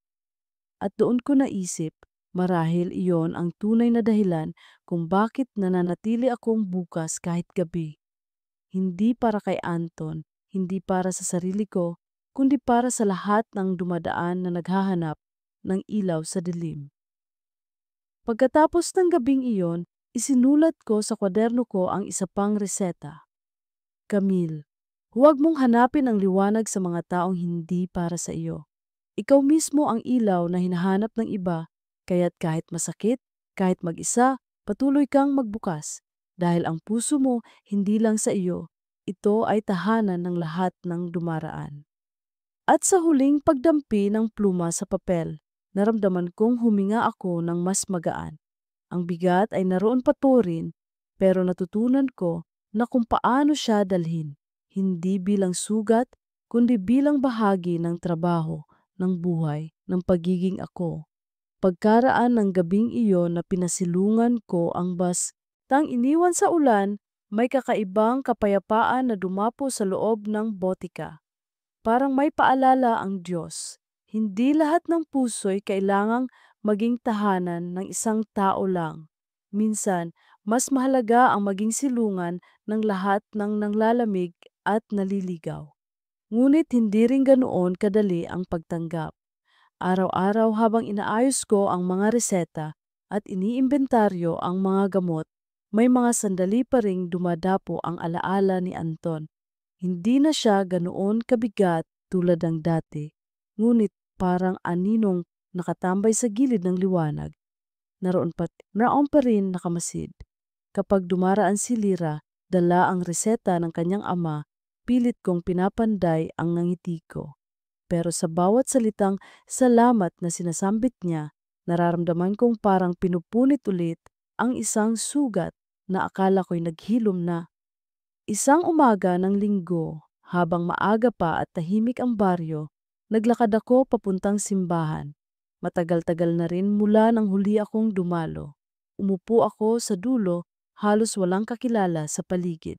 At doon ko naisip, marahil iyon ang tunay na dahilan kung bakit nananatili akong bukas kahit gabi. Hindi para kay Anton, hindi para sa sarili ko, kundi para sa lahat ng dumadaan na naghahanap ng ilaw sa dilim. Pagkatapos ng gabing iyon, isinulat ko sa kwaderno ko ang isa pang reseta. Camille, huwag mong hanapin ang liwanag sa mga taong hindi para sa iyo. Ikaw mismo ang ilaw na hinahanap ng iba, kaya't kahit masakit, kahit mag-isa, patuloy kang magbukas. Dahil ang puso mo hindi lang sa iyo, ito ay tahanan ng lahat ng dumaraan. At sa huling pagdampi ng pluma sa papel, naramdaman kong huminga ako ng mas magaan. Ang bigat ay naroon pa po rin, pero natutunan ko na kung paano siya dalhin, hindi bilang sugat, kundi bilang bahagi ng trabaho, ng buhay, ng pagiging ako. Pagkaraan ng gabing iyon na pinasilungan ko ang bus, tang iniwan sa ulan, may kakaibang kapayapaan na dumapo sa loob ng botika. Parang may paalala ang Diyos. Hindi lahat ng puso'y kailangang maging tahanan ng isang tao lang. Minsan, mas mahalaga ang maging silungan ng lahat ng nanglalamig at naliligaw. Ngunit hindi rin ganoon kadali ang pagtanggap. Araw-araw habang inaayos ko ang mga reseta at iniimbentaryo ang mga gamot, may mga sandali pa ring dumadapo ang alaala ni Anton. Hindi na siya ganoon kabigat tulad ng dati, ngunit parang aninong nakatambay sa gilid ng liwanag. Naroon pa rin nakamasid. Kapag dumaraan si Lira, dala ang reseta ng kanyang ama, pilit kong pinapanday ang ngangiti ko. Pero sa bawat salitang salamat na sinasambit niya, nararamdaman kong parang pinupunit ulit ang isang sugat na akala ko'y naghilom na. Isang umaga ng linggo, habang maaga pa at tahimik ang baryo, naglakad ako papuntang simbahan. Matagal-tagal na rin mula nang huli akong dumalo. Umupo ako sa dulo, halos walang kakilala sa paligid.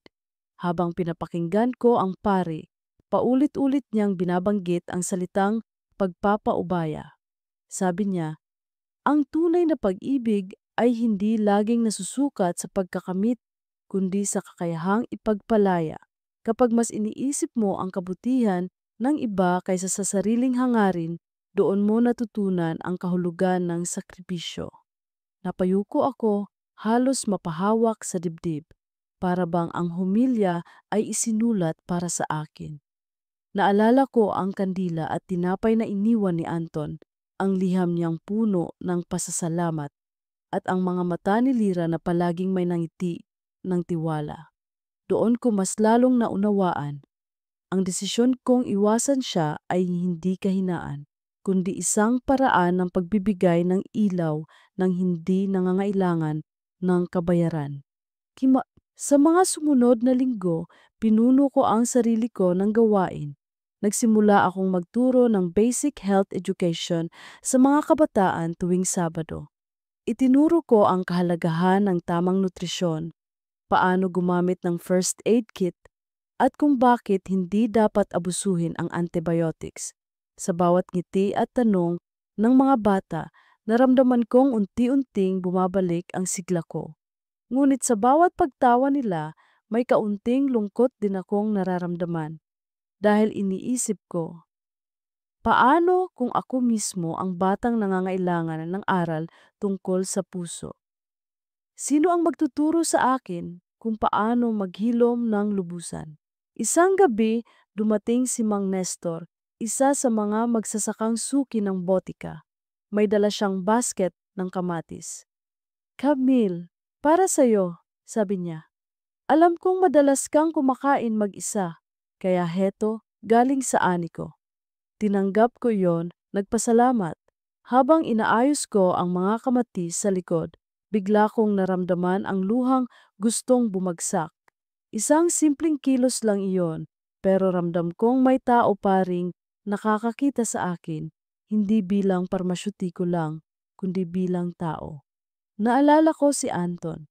Habang pinapakinggan ko ang pari, paulit-ulit niyang binabanggit ang salitang pagpapaubaya. Sabi niya, ang tunay na pag-ibig ay hindi laging nasusukat sa pagkakamit, kundi sa kakayahang ipagpalaya. Kapag mas iniisip mo ang kabutihan ng iba kaysa sa sariling hangarin, doon mo natutunan ang kahulugan ng sakripisyo. Napayuko ako, halos mapahawak sa dibdib, para bang ang humilya ay isinulat para sa akin. Naalala ko ang kandila at tinapay na iniwan ni Anton, ang liham niyang puno ng pasasalamat, at ang mga mata ni Lira na palaging may nangiti ng tiwala. Doon ko mas lalong naunawaan. Ang desisyon kong iwasan siya ay hindi kahinaan, kundi isang paraan ng pagbibigay ng ilaw ng hindi nangangailangan ng kabayaran. Sa mga sumunod na linggo, pinuno ko ang sarili ko ng gawain. Nagsimula akong magturo ng basic health education sa mga kabataan tuwing Sabado. Itinuro ko ang kahalagahan ng tamang nutrisyon, paano gumamit ng first aid kit, at kung bakit hindi dapat abusuhin ang antibiotics. Sa bawat ngiti at tanong ng mga bata, naramdaman kong unti-unting bumabalik ang sigla ko. Ngunit sa bawat pagtawa nila, may kaunting lungkot din akong nararamdaman. Dahil iniisip ko, paano kung ako mismo ang batang nangangailangan ng aral tungkol sa puso? Sino ang magtuturo sa akin kung paano maghilom ng lubusan? Isang gabi, dumating si Mang Nestor, isa sa mga magsasakang suki ng botika. May dala siyang basket ng kamatis. Camille, para sa'yo, sabi niya. Alam kong madalas kang kumakain mag-isa, kaya heto, galing sa ani ko. Tinanggap ko yon, nagpasalamat. Habang inaayos ko ang mga kamatis sa likod, Bigla kong naramdaman ang luhang gustong bumagsak. Isang simpleng kilos lang iyon, pero ramdam kong may tao pa ring nakakakita sa akin, hindi bilang parmasyutiko lang, kundi bilang tao. Naalala ko si Anton.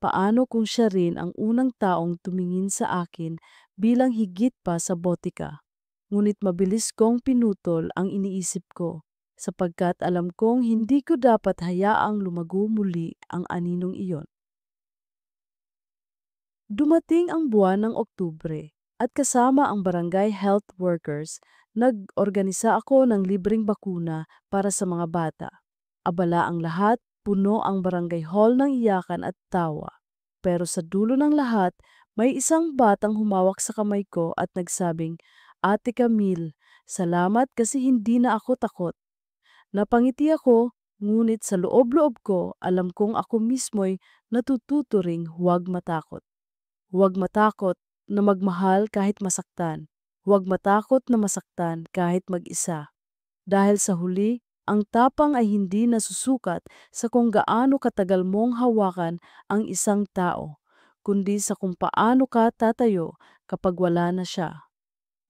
Paano kung siya rin ang unang taong tumingin sa akin bilang higit pa sa botika? Ngunit mabilis kong pinutol ang iniisip ko, sapagkat alam kong hindi ko dapat hayaang lumago muli ang aninong iyon. Dumating ang buwan ng Oktubre at kasama ang barangay health workers, nag-organisa ako ng libreng bakuna para sa mga bata. Abala ang lahat, puno ang barangay hall ng iyakan at tawa. Pero sa dulo ng lahat, may isang batang humawak sa kamay ko at nagsabing, "Ate Camille, salamat kasi hindi na ako takot." Napangiti ako, ngunit sa loob-loob ko, alam kong ako mismo'y natututuring huwag matakot. Huwag matakot na magmahal kahit masaktan. Huwag matakot na masaktan kahit mag-isa. Dahil sa huli, ang tapang ay hindi nasusukat sa kung gaano katagal mong hawakan ang isang tao, kundi sa kung paano ka tatayo kapag wala na siya.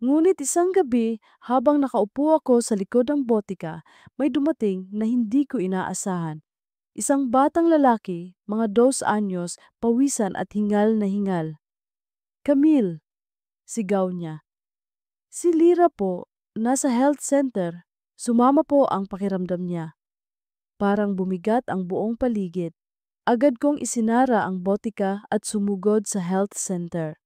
Ngunit isang gabi, habang nakaupo ako sa likod ng botika, may dumating na hindi ko inaasahan. Isang batang lalaki, mga 2 anyos, pawisan at hingal na hingal. "Camille," sigaw niya. "Si Lira po, nasa health center." Sumama po ang pakiramdam niya. Parang bumigat ang buong paligid. Agad kong isinara ang botika at sumugod sa health center.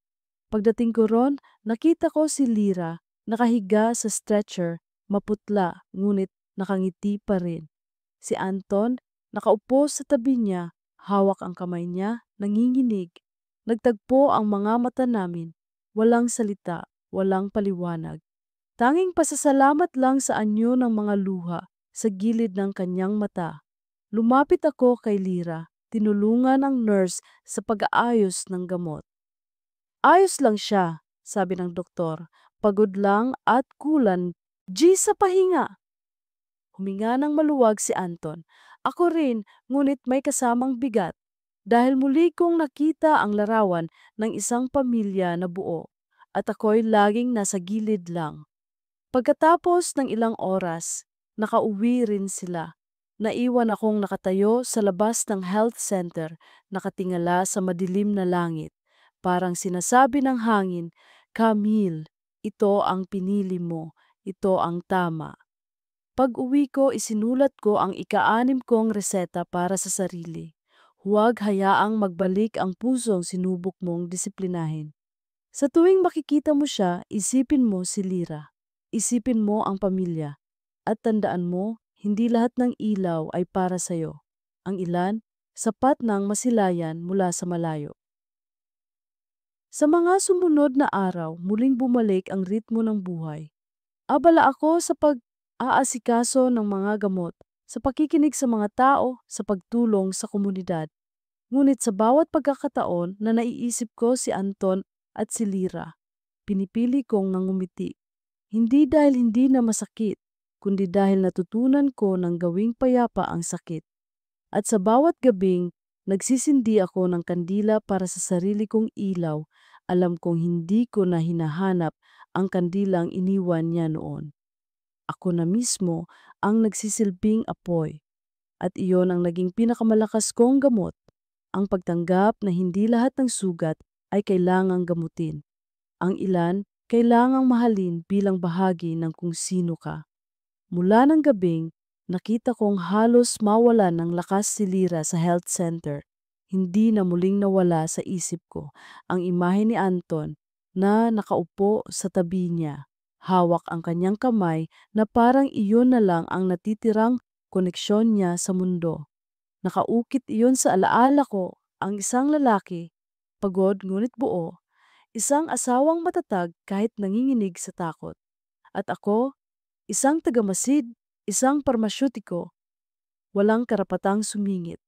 Pagdating ko ron, nakita ko si Lira, nakahiga sa stretcher, maputla, ngunit nakangiti pa rin. Si Anton, nakaupo sa tabi niya, hawak ang kamay niya, nanginginig. Nagtagpo ang mga mata namin, walang salita, walang paliwanag. Tanging pasasalamat lang sa anyo ng mga luha sa gilid ng kanyang mata. Lumapit ako kay Lira, tinulungan ang nurse sa pag-aayos ng gamot. "Ayos lang siya," sabi ng doktor. "Pagod lang at kulan. G sa pahinga." Huminga ng maluwag si Anton. Ako rin, ngunit may kasamang bigat. Dahil muli kong nakita ang larawan ng isang pamilya na buo, at ako'y laging nasa gilid lang. Pagkatapos ng ilang oras, nakauwi rin sila. Naiwan akong nakatayo sa labas ng health center, nakatingala sa madilim na langit. Parang sinasabi ng hangin, "Camille, ito ang pinili mo, ito ang tama." Pag-uwi ko, isinulat ko ang ika-6 kong reseta para sa sarili. Huwag hayaang magbalik ang pusong sinubok mong disiplinahin. Sa tuwing makikita mo siya, isipin mo si Lira. Isipin mo ang pamilya. At tandaan mo, hindi lahat ng ilaw ay para sa'yo. Ang ilan, sapat ng masilayan mula sa malayo. Sa mga sumunod na araw, muling bumalik ang ritmo ng buhay. Abala ako sa pag-aasikaso ng mga gamot, sa pakikinig sa mga tao, sa pagtulong sa komunidad. Ngunit sa bawat pagkakataon na naiisip ko si Anton at si Lira, pinipili kong nangumiti. Hindi dahil hindi na masakit, kundi dahil natutunan ko ng gawing payapa ang sakit. At sa bawat gabing, nagsisindi ako ng kandila para sa sarili kong ilaw, alam kong hindi ko na hinahanap ang kandilang iniwan niya noon. Ako na mismo ang nagsisilbing apoy, at iyon ang naging pinakamalakas kong gamot, ang pagtanggap na hindi lahat ng sugat ay kailangang gamutin. Ang ilan, kailangang mahalin bilang bahagi ng kung sino ka. Mula ng gabing, nakita kong halos mawalan ng lakas si Lira sa health center. Hindi na muling nawala sa isip ko ang imahe ni Anton na nakaupo sa tabi niya. Hawak ang kanyang kamay na parang iyon na lang ang natitirang koneksyon niya sa mundo. Nakaukit iyon sa alaala ko, ang isang lalaki, pagod ngunit buo, isang asawang matatag kahit nanginginig sa takot. At ako, isang tagamasid, isang parmasyutiko, walang karapatang sumingit.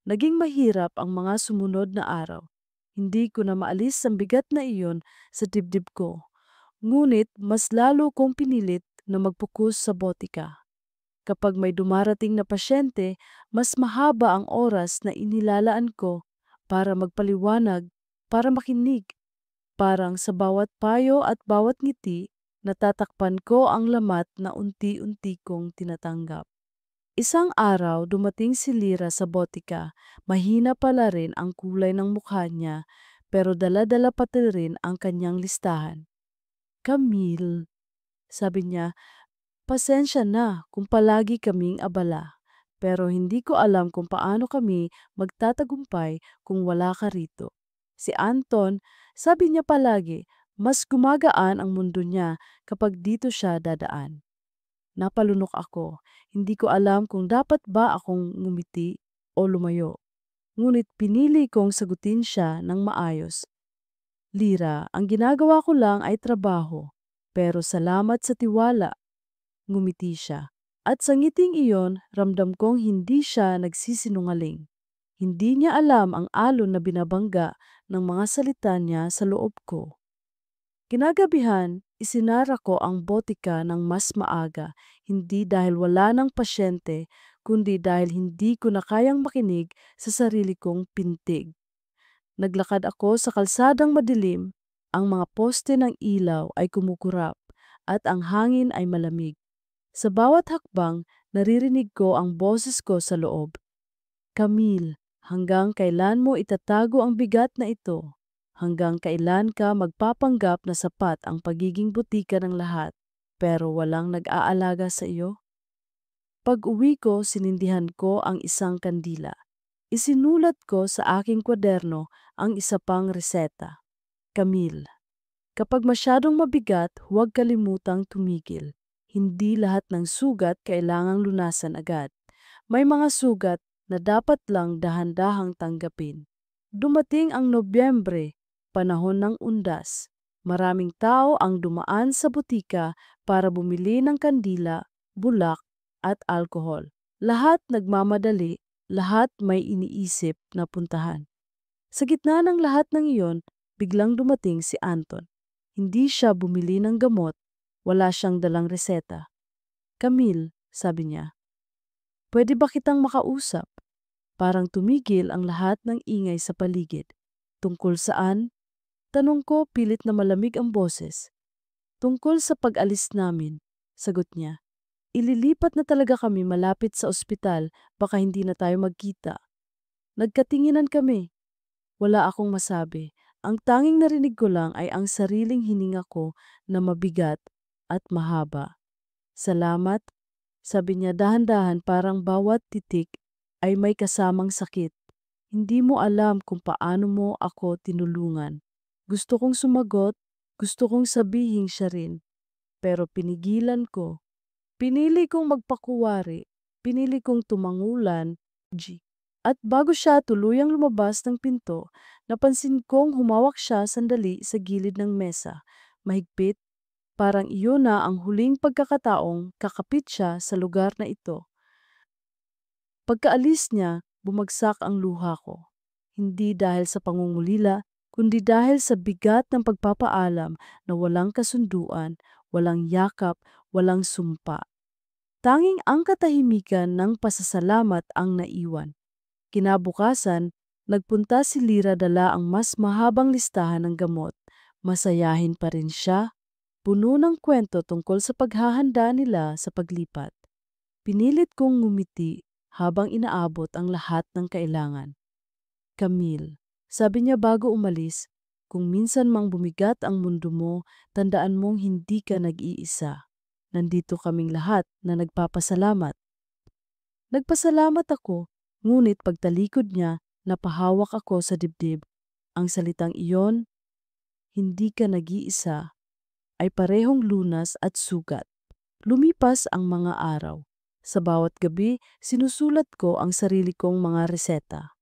Naging mahirap ang mga sumunod na araw. Hindi ko na maalis ang bigat na iyon sa dibdib ko. Ngunit mas lalo kong pinilit na magpukus sa botika. Kapag may dumarating na pasyente, mas mahaba ang oras na inilalaan ko para magpaliwanag, para makinig. Parang sa bawat payo at bawat ngiti, natatakpan ko ang lamat na unti-unti kong tinatanggap. Isang araw, dumating si Lira sa botika. Mahina pala rin ang kulay ng mukha niya, pero dala-dala pati rin ang kanyang listahan. Camille, sabi niya, pasensya na kung palagi kaming abala. Pero hindi ko alam kung paano kami magtatagumpay kung wala ka rito. Si Anton, sabi niya palagi, mas gumagaan ang mundo niya kapag dito siya dadaan. Napalunok ako. Hindi ko alam kung dapat ba akong ngumiti o lumayo. Ngunit pinili kong sagutin siya ng maayos. Lira, ang ginagawa ko lang ay trabaho. Pero salamat sa tiwala. Ngumiti siya. At sa ngiting iyon, ramdam kong hindi siya nagsisinungaling. Hindi niya alam ang alon na binabangga ng mga salita niya sa loob ko. Kinagabihan, isinara ko ang botika ng mas maaga, hindi dahil wala ng pasyente, kundi dahil hindi ko na kayang makinig sa sarili kong pintig. Naglakad ako sa kalsadang madilim, ang mga poste ng ilaw ay kumukurap at ang hangin ay malamig. Sa bawat hakbang, naririnig ko ang boses ko sa loob. Camille, hanggang kailan mo itatago ang bigat na ito? Hanggang kailan ka magpapanggap na sapat ang pagiging butika ng lahat, pero walang nag-aalaga sa iyo? Pag-uwi ko, sinindihan ko ang isang kandila. Isinulat ko sa aking kwaderno ang isa pang reseta. Camille, kapag masyadong mabigat, huwag kalimutang tumigil. Hindi lahat ng sugat kailangang lunasan agad. May mga sugat na dapat lang dahan-dahang tanggapin. Dumating ang Nobyembre, panahon ng undas. Maraming tao ang dumaan sa butika para bumili ng kandila, bulak at alkohol. Lahat nagmamadali, lahat may iniisip na puntahan. Sa gitna ng lahat ng iyon, biglang dumating si Anton. Hindi siya bumili ng gamot, wala siyang dalang reseta. Camille, sabi niya, pwede ba kitang makausap? Parang tumigil ang lahat ng ingay sa paligid. Tungkol saan? Tanong ko, pilit na malamig ang boses. Tungkol sa pag-alis namin, sagot niya. Ililipat na talaga kami malapit sa ospital, baka hindi na tayo magkita. Nagkatinginan kami. Wala akong masabi. Ang tanging narinig ko lang ay ang sariling hininga ko na mabigat at mahaba. Salamat, sabi niya dahan-dahan, parang bawat titik ay may kasamang sakit. Hindi mo alam kung paano mo ako tinulungan. Gusto kong sumagot, gusto kong sabihin siya rin, pero pinigilan ko. Pinili kong magpakuwari, pinili kong tumangulan, At bago siya tuluyang lumabas ng pinto, napansin kong humawak siya sandali sa gilid ng mesa. Mahigpit, parang iyon na ang huling pagkakataong kakapit siya sa lugar na ito. Pagkaalis niya, bumagsak ang luha ko. Hindi dahil sa pangungulila, kundi dahil sa bigat ng pagpapaalam na walang kasunduan, walang yakap, walang sumpa. Tanging ang katahimikan ng pasasalamat ang naiwan. Kinabukasan, nagpunta si Lira dala ang mas mahabang listahan ng gamot. Masayahin pa rin siya, puno ng kwento tungkol sa paghahanda nila sa paglipat. Pinilit kong ngumiti habang inaabot ang lahat ng kailangan. Camille, sabi niya bago umalis, kung minsan mang bumigat ang mundo mo, tandaan mong hindi ka nag-iisa. Nandito kaming lahat na nagpapasalamat. Nagpasalamat ako. Ngunit pagtalikod niya, napahawak ako sa dibdib. Ang salitang iyon, hindi ka nag-iisa, ay parehong lunas at sugat. Lumipas ang mga araw. Sa bawat gabi, sinusulat ko ang sarili kong mga reseta.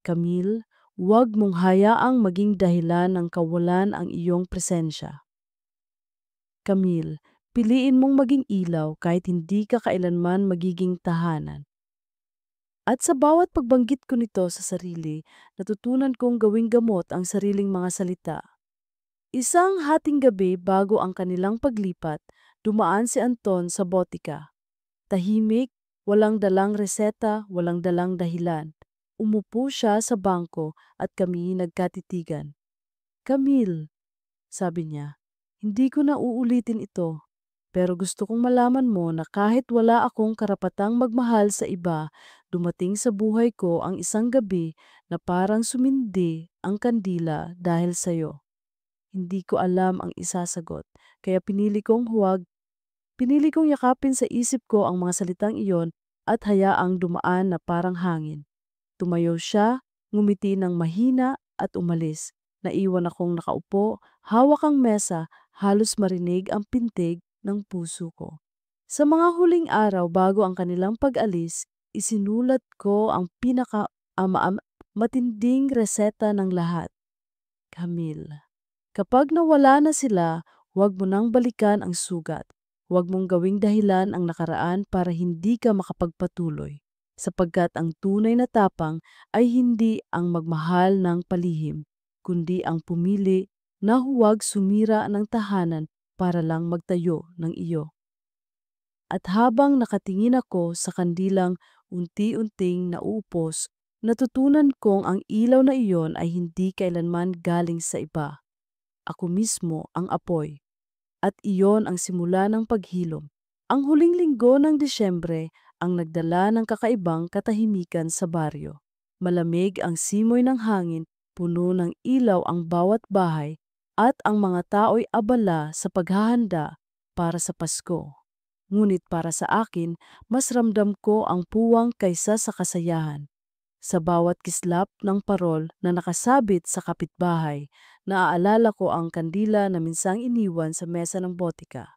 Camille, huwag mong hayaang maging dahilan ng kawalan ang iyong presensya. Camille, piliin mong maging ilaw kahit hindi ka kailanman magiging tahanan. At sa bawat pagbanggit ko nito sa sarili, natutunan kong gawing gamot ang sariling mga salita. Isang hating gabi bago ang kanilang paglipat, dumaan si Anton sa botika. Tahimik, walang dalang reseta, walang dalang dahilan. Umupo siya sa bangko at kami nagkatitigan. Camille, sabi niya, hindi ko na uulitin ito. Pero gusto kong malaman mo na kahit wala akong karapatang magmahal sa iba, dumating sa buhay ko ang isang gabi na parang sumindi ang kandila dahil sa'yo. Hindi ko alam ang isasagot, kaya pinili kong yakapin sa isip ko ang mga salitang iyon at hayaang dumaan na parang hangin. Tumayo siya, ngumiti ng mahina at umalis. Naiwan akong nakaupo, hawak ang mesa, halos marinig ang pintig ng puso ko. Sa mga huling araw bago ang kanilang pag-alis, isinulat ko ang matinding reseta ng lahat. Camille, kapag nawala na sila, huwag mo nang balikan ang sugat. Huwag mong gawing dahilan ang nakaraan para hindi ka makapagpatuloy. Sapagkat ang tunay na tapang ay hindi ang magmahal ng palihim, kundi ang pumili na huwag sumira ng tahanan para lang magtayo ng iyo. At habang nakatingin ako sa kandilang unti-unting nauupos, natutunan kong ang ilaw na iyon ay hindi kailanman galing sa iba. Ako mismo ang apoy. At iyon ang simula ng paghilom. Ang huling linggo ng Disyembre ang nagdala ng kakaibang katahimikan sa baryo. Malamig ang simoy ng hangin, puno ng ilaw ang bawat bahay, at ang mga tao'y abala sa paghahanda para sa Pasko. Ngunit para sa akin, mas ramdam ko ang puwang kaysa sa kasayahan. Sa bawat kislap ng parol na nakasabit sa kapitbahay, naaalala ko ang kandila na minsang iniwan sa mesa ng botika.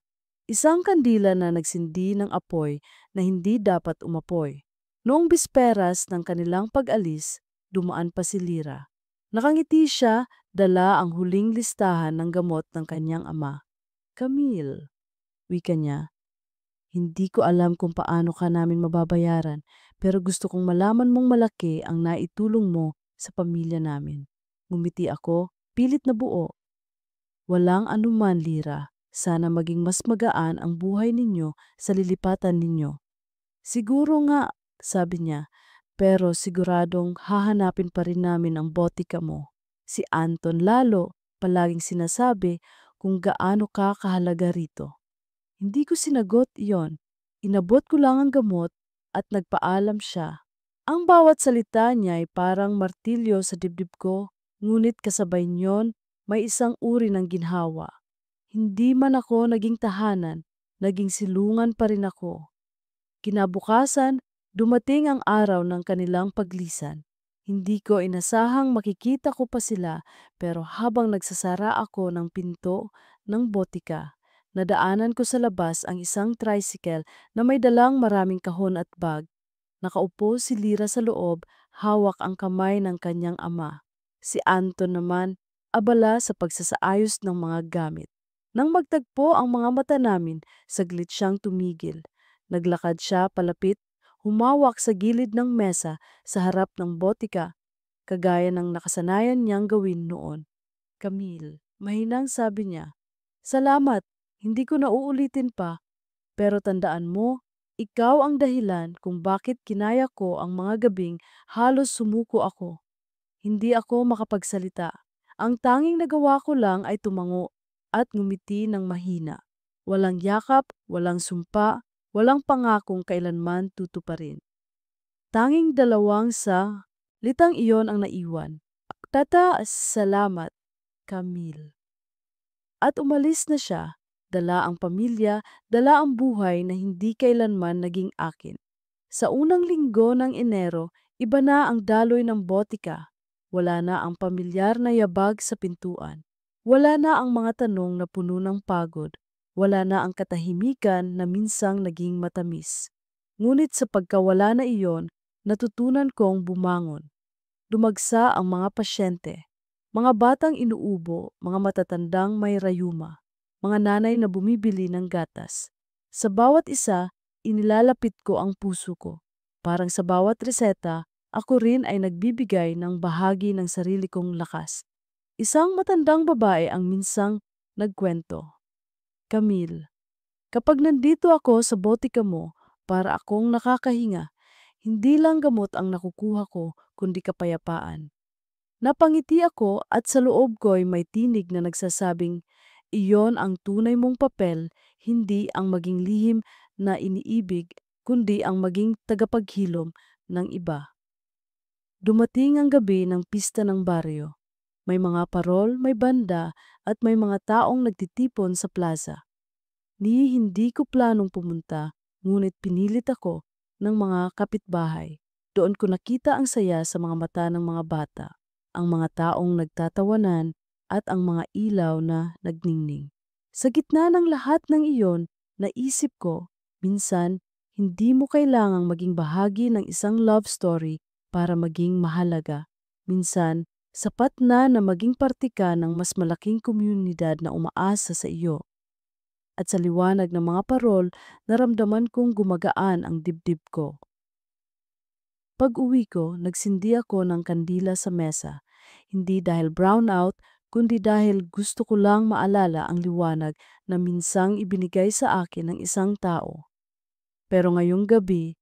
Isang kandila na nagsindi ng apoy na hindi dapat umapoy. Noong bisperas ng kanilang pag-alis, dumaan pa si Lira. Nakangiti siya, dala ang huling listahan ng gamot ng kanyang ama. Camille, wika niya, hindi ko alam kung paano ka namin mababayaran, pero gusto kong malaman mong malaki ang naitulong mo sa pamilya namin. Ngumiti ako, pilit na buo. Walang anuman, Lira. Sana maging mas magaan ang buhay ninyo sa lilipatan ninyo. Siguro nga, sabi niya, pero siguradong hahanapin pa rin namin ang botika mo. Si Anton lalo, palaging sinasabi kung gaano ka kahalaga rito. Hindi ko sinagot iyon. Inabot ko lang ang gamot at nagpaalam siya. Ang bawat salita niya ay parang martilyo sa dibdib ko, ngunit kasabay niyon may isang uri ng ginhawa. Hindi man ako naging tahanan, naging silungan pa rin ako. Kinabukasan, dumating ang araw ng kanilang paglisan. Hindi ko inasahang makikita ko pa sila, pero habang nagsasara ako ng pinto ng botika, nadaanan ko sa labas ang isang tricycle na may dalang maraming kahon at bag. Nakaupo si Lira sa loob, hawak ang kamay ng kanyang ama. Si Anton naman, abala sa pagsasaayos ng mga gamit. Nang magtagpo ang mga mata namin, saglit siyang tumigil. Naglakad siya palapit, humawak sa gilid ng mesa sa harap ng botika, kagaya ng nakasanayan niyang gawin noon. Camille, mahinang sabi niya, salamat, hindi ko na uulitin pa, pero tandaan mo, ikaw ang dahilan kung bakit kinaya ko ang mga gabing halos sumuko ako. Hindi ako makapagsalita. Ang tanging nagawa ko lang ay tumango at ngumiti ng mahina. Walang yakap, walang sumpa, walang pangakong kailanman tutuparin. Tanging dalawang sa litang iyon ang naiwan. Salamat, Camille. At umalis na siya, dala ang pamilya, dala ang buhay na hindi kailanman naging akin. Sa unang linggo ng Enero, iba na ang daloy ng botika. Wala na ang pamilyar na yabag sa pintuan. Wala na ang mga tanong na puno ng pagod. Wala na ang katahimikan na minsang naging matamis. Ngunit sa pagkawala na iyon, natutunan kong bumangon. Dumagsa ang mga pasyente, mga batang inuubo, mga matatandang may rayuma, mga nanay na bumibili ng gatas. Sa bawat isa, inilalapit ko ang puso ko. Parang sa bawat reseta, ako rin ay nagbibigay ng bahagi ng sarili kong lakas. Isang matandang babae ang minsang nagkwento. Camille, kapag nandito ako sa botika mo, para akong nakakahinga. Hindi lang gamot ang nakukuha ko, kundi kapayapaan. Napangiti ako at sa loob ko'y may tinig na nagsasabing, iyon ang tunay mong papel, hindi ang maging lihim na iniibig, kundi ang maging tagapaghilom ng iba. Dumating ang gabi ng pista ng baryo. May mga parol, may banda, at may mga taong nagtitipon sa plaza. Hindi ko planong pumunta, ngunit pinilit ako ng mga kapitbahay. Doon ko nakita ang saya sa mga mata ng mga bata, ang mga taong nagtatawanan at ang mga ilaw na nagningning. Sa gitna ng lahat ng iyon, naisip ko, minsan, hindi mo kailangang maging bahagi ng isang love story para maging mahalaga. Minsan, sapat na maging parte ka ng mas malaking komunidad na umaasa sa iyo. At sa liwanag ng mga parol, naramdaman kong gumagaan ang dibdib ko. Pag-uwi ko, nagsindi ako ng kandila sa mesa. Hindi dahil brownout, kundi dahil gusto ko lang maalala ang liwanag na minsang ibinigay sa akin ng isang tao. Pero ngayong gabi,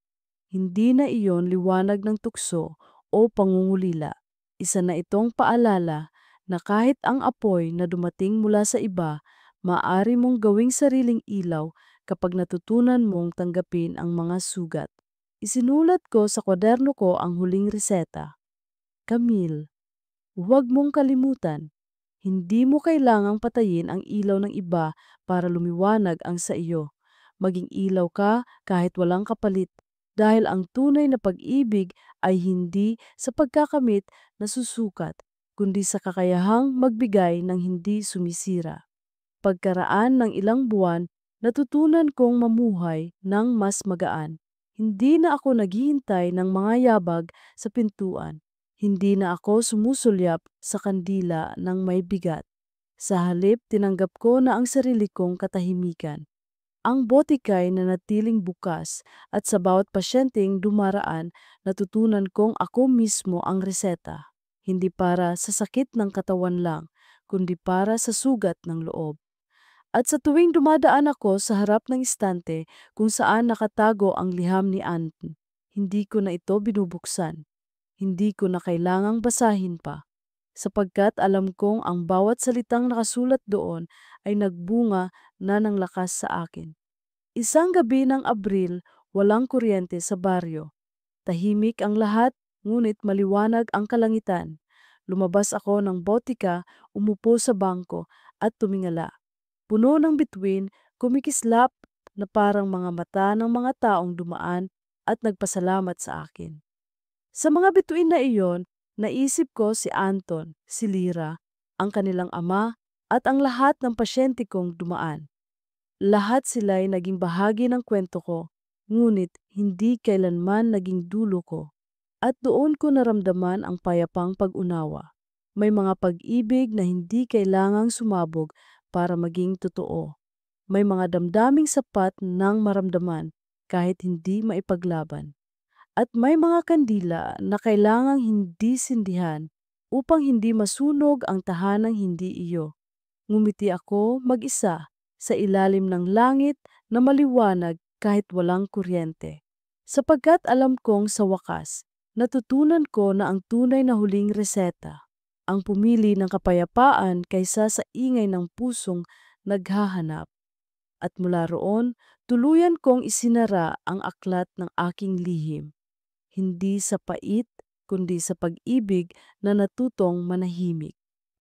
hindi na iyon liwanag ng tukso o pangungulila. Isa na itong paalala na kahit ang apoy na dumating mula sa iba, maaari mong gawing sariling ilaw kapag natutunan mong tanggapin ang mga sugat. Isinulat ko sa kwaderno ko ang huling reseta. Camille, huwag mong kalimutan. Hindi mo kailangang patayin ang ilaw ng iba para lumiwanag ang sa iyo. Maging ilaw ka kahit walang kapalit, dahil ang tunay na pag-ibig ay hindi sa pagkakamit na susukat, kundi sa kakayahang magbigay ng hindi sumisira. Pagkaraan ng ilang buwan, natutunan kong mamuhay ng mas magaan. Hindi na ako naghihintay ng mga yabag sa pintuan. Hindi na ako sumusulyap sa kandila ng may bigat. Sa halip, tinanggap ko na ang sarili kong katahimikan. Ang botika'y nanatiling bukas at sa bawat pasyenteng dumaraan, natutunan kong ako mismo ang reseta. Hindi para sa sakit ng katawan lang, kundi para sa sugat ng loob. At sa tuwing dumadaan ako sa harap ng istante kung saan nakatago ang liham ni Anton, hindi ko na ito binubuksan. Hindi ko na kailangang basahin pa, sapagkat alam kong ang bawat salitang nakasulat doon ay nagbunga na ng lakas sa akin. Isang gabi ng Abril, walang kuryente sa baryo. Tahimik ang lahat, ngunit maliwanag ang kalangitan. Lumabas ako ng botika, umupo sa bangko at tumingala. Puno ng bituin, kumikislap na parang mga mata ng mga taong dumaan at nagpasalamat sa akin. Sa mga bituin na iyon, naisip ko si Anton, si Lira, ang kanilang ama at ang lahat ng pasyente kong dumaan. Lahat sila'y naging bahagi ng kwento ko, ngunit hindi kailanman naging dulo ko. At doon ko naramdaman ang payapang pag-unawa. May mga pag-ibig na hindi kailangang sumabog para maging totoo. May mga damdaming sapat ng maramdaman kahit hindi maipaglaban. At may mga kandila na kailangang hindi sindihan upang hindi masunog ang tahanang hindi iyo. Ngumiti ako mag-isa sa ilalim ng langit na maliwanag kahit walang kuryente. Sapagkat alam kong sa wakas, natutunan ko na ang tunay na huling reseta, ang pumili ng kapayapaan kaysa sa ingay ng pusong naghahanap. At mula roon, tuluyan kong isinara ang aklat ng aking lihim. Hindi sa pait, kundi sa pag-ibig na natutong manahimik.